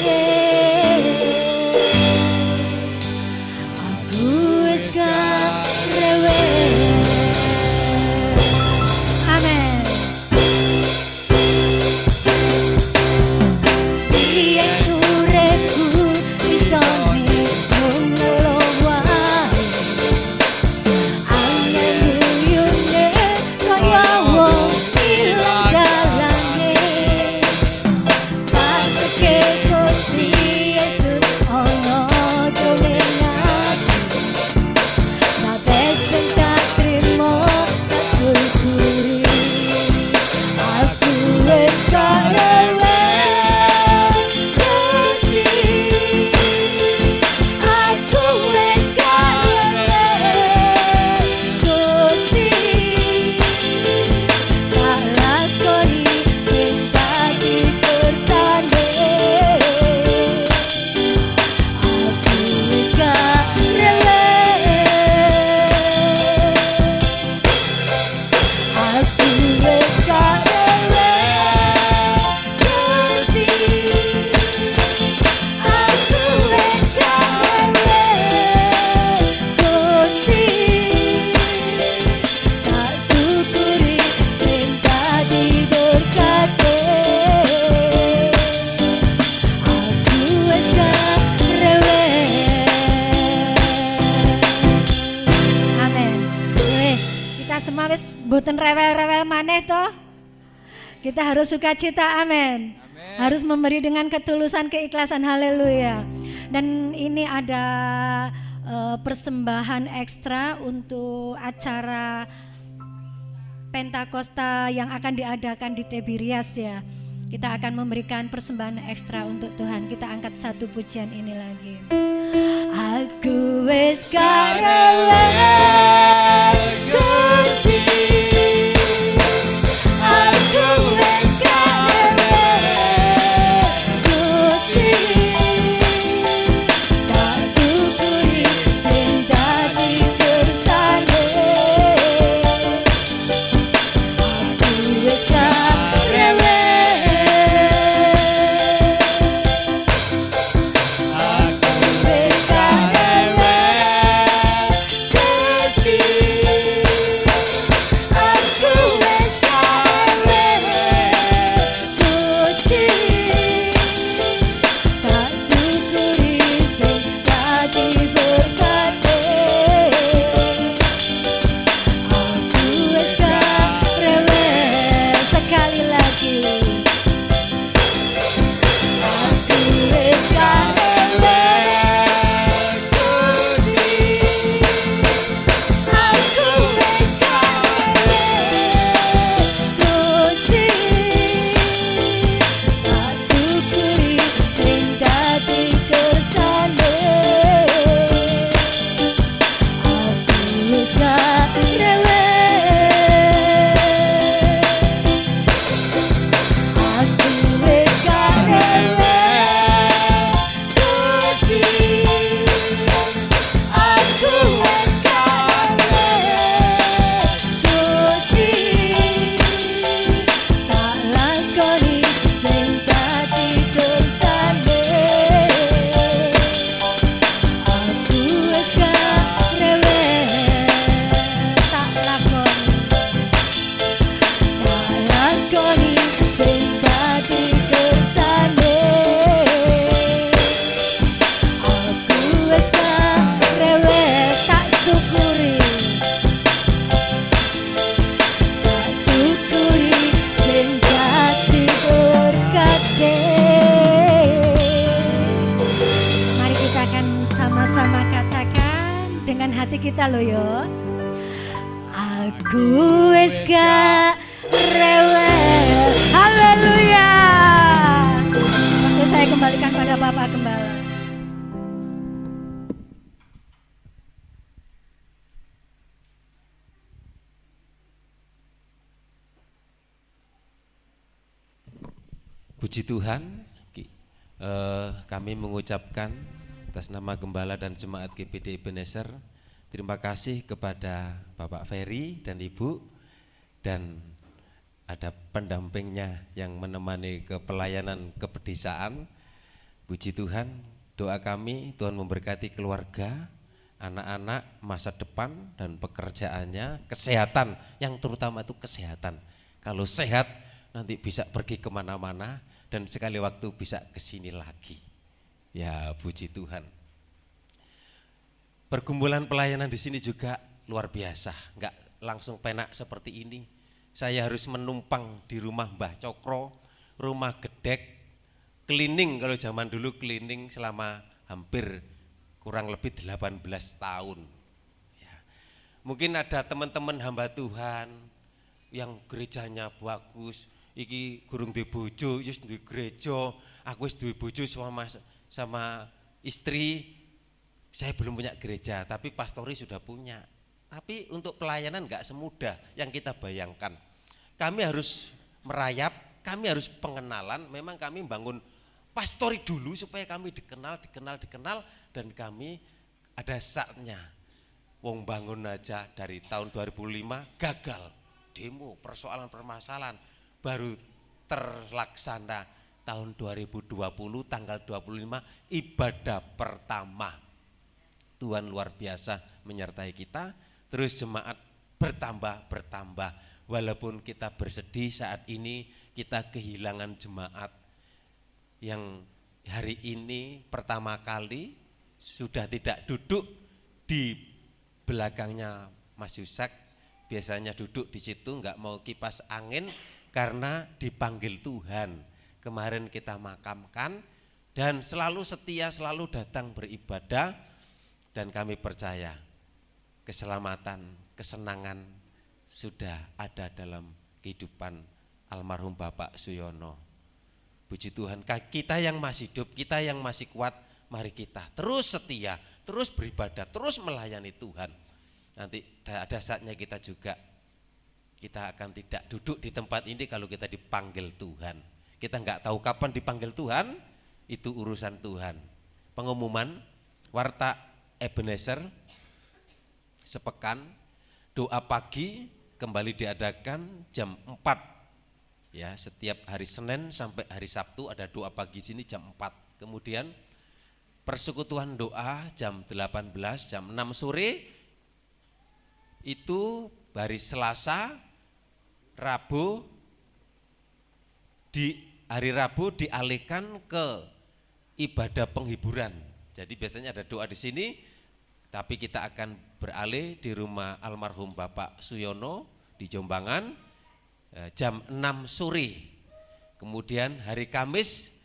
Aku wis gak rewel. Amin. rewel maneh toh. Kita harus sukacita, amin. Harus memberi dengan ketulusan, keikhlasan, haleluya. Dan ini ada persembahan ekstra untuk acara Pentakosta yang akan diadakan di Tiberias ya. Kita akan memberikan persembahan ekstra untuk Tuhan. Kita angkat satu pujian ini lagi. Aku wis karelan Gusti, aku wis karelan Gusti, tak syukuri sing dadi kersane. Aku wis karelan. Kita lo yo, aku wis gak rewel, haleluya. Waktu saya kembalikan pada Bapak Gembala. Puji Tuhan, kami mengucapkan atas nama Gembala dan Jemaat GPD Ebenezer, terima kasih kepada Bapak Ferry dan Ibu, dan ada pendampingnya yang menemani ke pelayanan kepedesaan. Puji Tuhan, doa kami Tuhan memberkati keluarga, anak-anak, masa depan dan pekerjaannya, kesehatan, yang terutama itu kesehatan. Kalau sehat nanti bisa pergi kemana-mana dan sekali waktu bisa kesini lagi. Ya puji Tuhan. Pergumulan pelayanan di sini juga luar biasa, nggak langsung penak seperti ini. Saya harus menumpang di rumah Mbah Cokro, rumah gedek, cleaning, kalau zaman dulu cleaning selama hampir kurang lebih 18 tahun. Ya. Mungkin ada teman-teman hamba Tuhan yang gerejanya bagus, iki gurung duwe bojo, wis duwe gereja, aku wis duwe bojo sama istri. Saya belum punya gereja, tapi pastori sudah punya. Tapi untuk pelayanan enggak semudah yang kita bayangkan. Kami harus merayap, kami harus pengenalan. Memang kami bangun pastori dulu supaya kami dikenal, dan kami ada saatnya. Wong bangun aja dari tahun 2005 gagal, demo, persoalan permasalahan, baru terlaksana tahun 2020 tanggal 25 ibadah pertama. Tuhan luar biasa menyertai kita, terus jemaat bertambah. Walaupun kita bersedih saat ini kita kehilangan jemaat yang hari ini pertama kali sudah tidak duduk di belakangnya Mas Yusak, biasanya duduk di situ nggak mau kipas angin karena dipanggil Tuhan. Kemarin kita makamkan dan selalu setia, selalu datang beribadah, dan kami percaya keselamatan, kesenangan sudah ada dalam kehidupan almarhum Bapak Suyono. Puji Tuhan, kita yang masih hidup, kita yang masih kuat, mari kita terus setia, terus beribadah, terus melayani Tuhan. Nanti ada saatnya kita juga, kita akan tidak duduk di tempat ini kalau kita dipanggil Tuhan. Kita nggak tahu kapan dipanggil Tuhan, itu urusan Tuhan. Pengumuman Warta Ebenezer sepekan, doa pagi kembali diadakan jam 4. Ya, setiap hari Senin sampai hari Sabtu ada doa pagi sini jam 4. Kemudian persekutuan doa jam 18, jam 6 sore. Itu hari Selasa, Rabu, di hari Rabu dialihkan ke ibadah penghiburan. Jadi biasanya ada doa di sini, tapi kita akan beralih di rumah almarhum Bapak Suyono di Jombangan jam 6 sore. Kemudian hari Kamis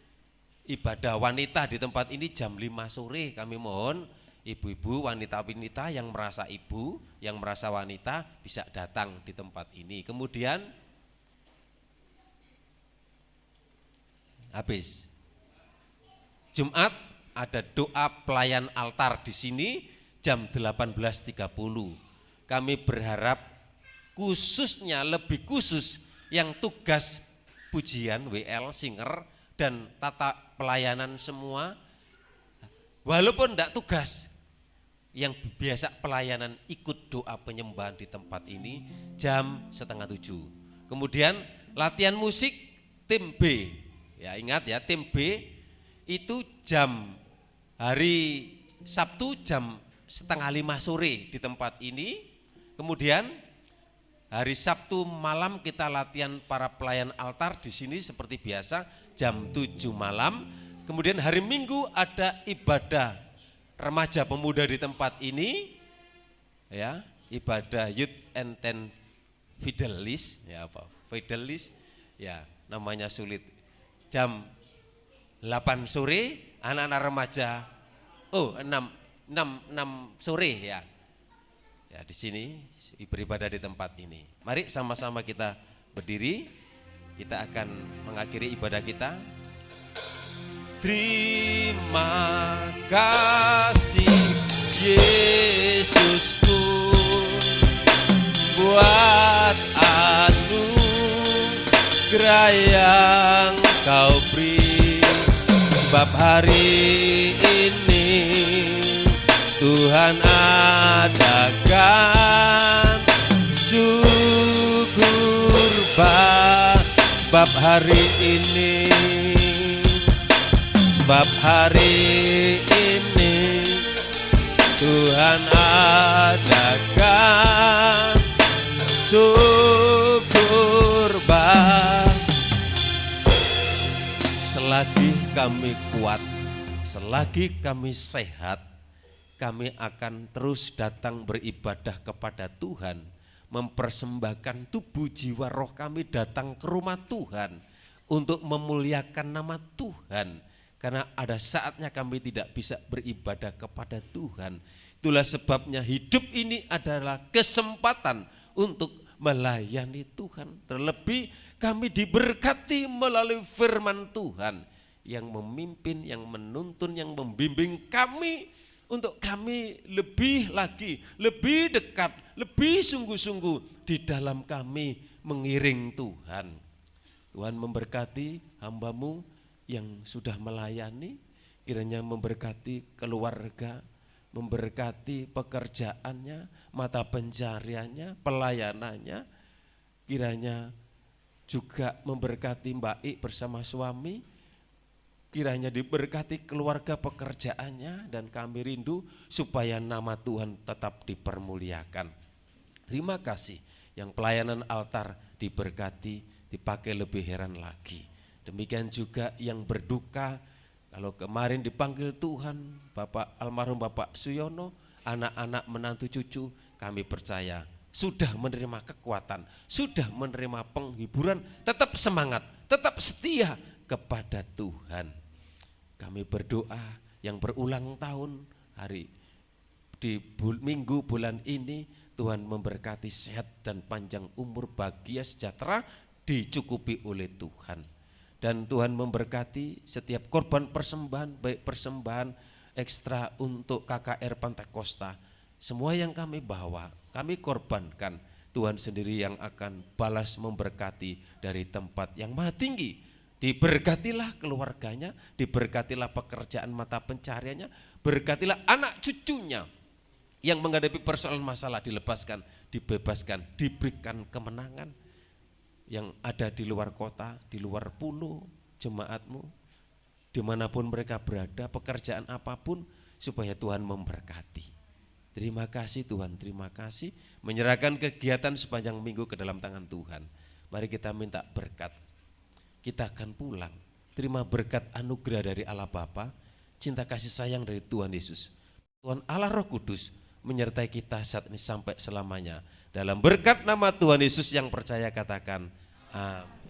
ibadah wanita di tempat ini jam 5 sore. Kami mohon ibu-ibu, wanita-wanita yang merasa ibu, yang merasa wanita bisa datang di tempat ini. Kemudian habis Jumat ada doa pelayan altar di sini jam 18.30. Kami berharap khususnya, lebih khusus yang tugas pujian, WL, singer, dan tata pelayanan semua, walaupun tidak tugas, yang biasa pelayanan ikut doa penyembahan di tempat ini jam 6:30. Kemudian latihan musik tim B, ya ingat ya, tim B itu jam hari Sabtu jam 4:30 sore di tempat ini. Kemudian hari Sabtu malam kita latihan para pelayan altar di sini seperti biasa jam 7 malam. Kemudian hari Minggu ada ibadah remaja pemuda di tempat ini, ya, ibadah Youth and Ten Fidelis, ya apa? Fidelis, ya namanya sulit. Jam 8 sore anak-anak remaja, 6 sore ya. Ya, di sini beribadah di tempat ini. Mari sama-sama kita berdiri. Kita akan mengakhiri ibadah kita. Terima kasih Yesusku buat anugerah yang Kau beri, sebab hari ini Tuhan adakan syukur sebab hari ini, sebab hari ini Tuhan adakan syukur selagi kami kuat, selagi kami sehat, kami akan terus datang beribadah kepada Tuhan, mempersembahkan tubuh jiwa roh kami datang ke rumah Tuhan untuk memuliakan nama Tuhan, karena ada saatnya kami tidak bisa beribadah kepada Tuhan. Itulah sebabnya hidup ini adalah kesempatan untuk melayani Tuhan. Terlebih kami diberkati melalui firman Tuhan yang memimpin, yang menuntun, yang membimbing kami untuk kami lebih lagi, lebih dekat, lebih sungguh-sungguh di dalam kami mengiring Tuhan. Tuhan memberkati hamba-Mu yang sudah melayani, kiranya memberkati keluarga, memberkati pekerjaannya, mata pencariannya, pelayanannya, kiranya juga memberkati Mbak I bersama suami, kiranya diberkati keluarga pekerjaannya, dan kami rindu supaya nama Tuhan tetap dipermuliakan. Terima kasih yang pelayanan altar diberkati, dipakai lebih heran lagi. Demikian juga yang berduka, kalau kemarin dipanggil Tuhan, almarhum Bapak Suyono, anak-anak menantu cucu, kami percaya sudah menerima kekuatan, sudah menerima penghiburan, tetap semangat, tetap setia kepada Tuhan. Kami berdoa yang berulang tahun hari di minggu bulan ini, Tuhan memberkati sehat dan panjang umur, bahagia, sejahtera, dicukupi oleh Tuhan. Dan Tuhan memberkati setiap korban persembahan, baik persembahan ekstra untuk KKR Pantai Kosta. Semua yang kami bawa, kami korbankan. Tuhan sendiri yang akan balas memberkati dari tempat yang maha tinggi. Diberkatilah keluarganya, diberkatilah pekerjaan mata pencariannya, berkatilah anak cucunya yang menghadapi persoalan masalah, dilepaskan, dibebaskan, diberikan kemenangan. Yang ada di luar kota, di luar pulau, jemaatmu, dimanapun mereka berada, pekerjaan apapun, supaya Tuhan memberkati. Terima kasih Tuhan, terima kasih. Menyerahkan kegiatan sepanjang minggu ke dalam tangan Tuhan. Mari kita minta berkat. Kita akan pulang, terima berkat anugerah dari Allah Bapa, cinta kasih sayang dari Tuhan Yesus, Tuhan Allah Roh Kudus, menyertai kita saat ini sampai selamanya. Dalam berkat nama Tuhan Yesus yang percaya katakan amin.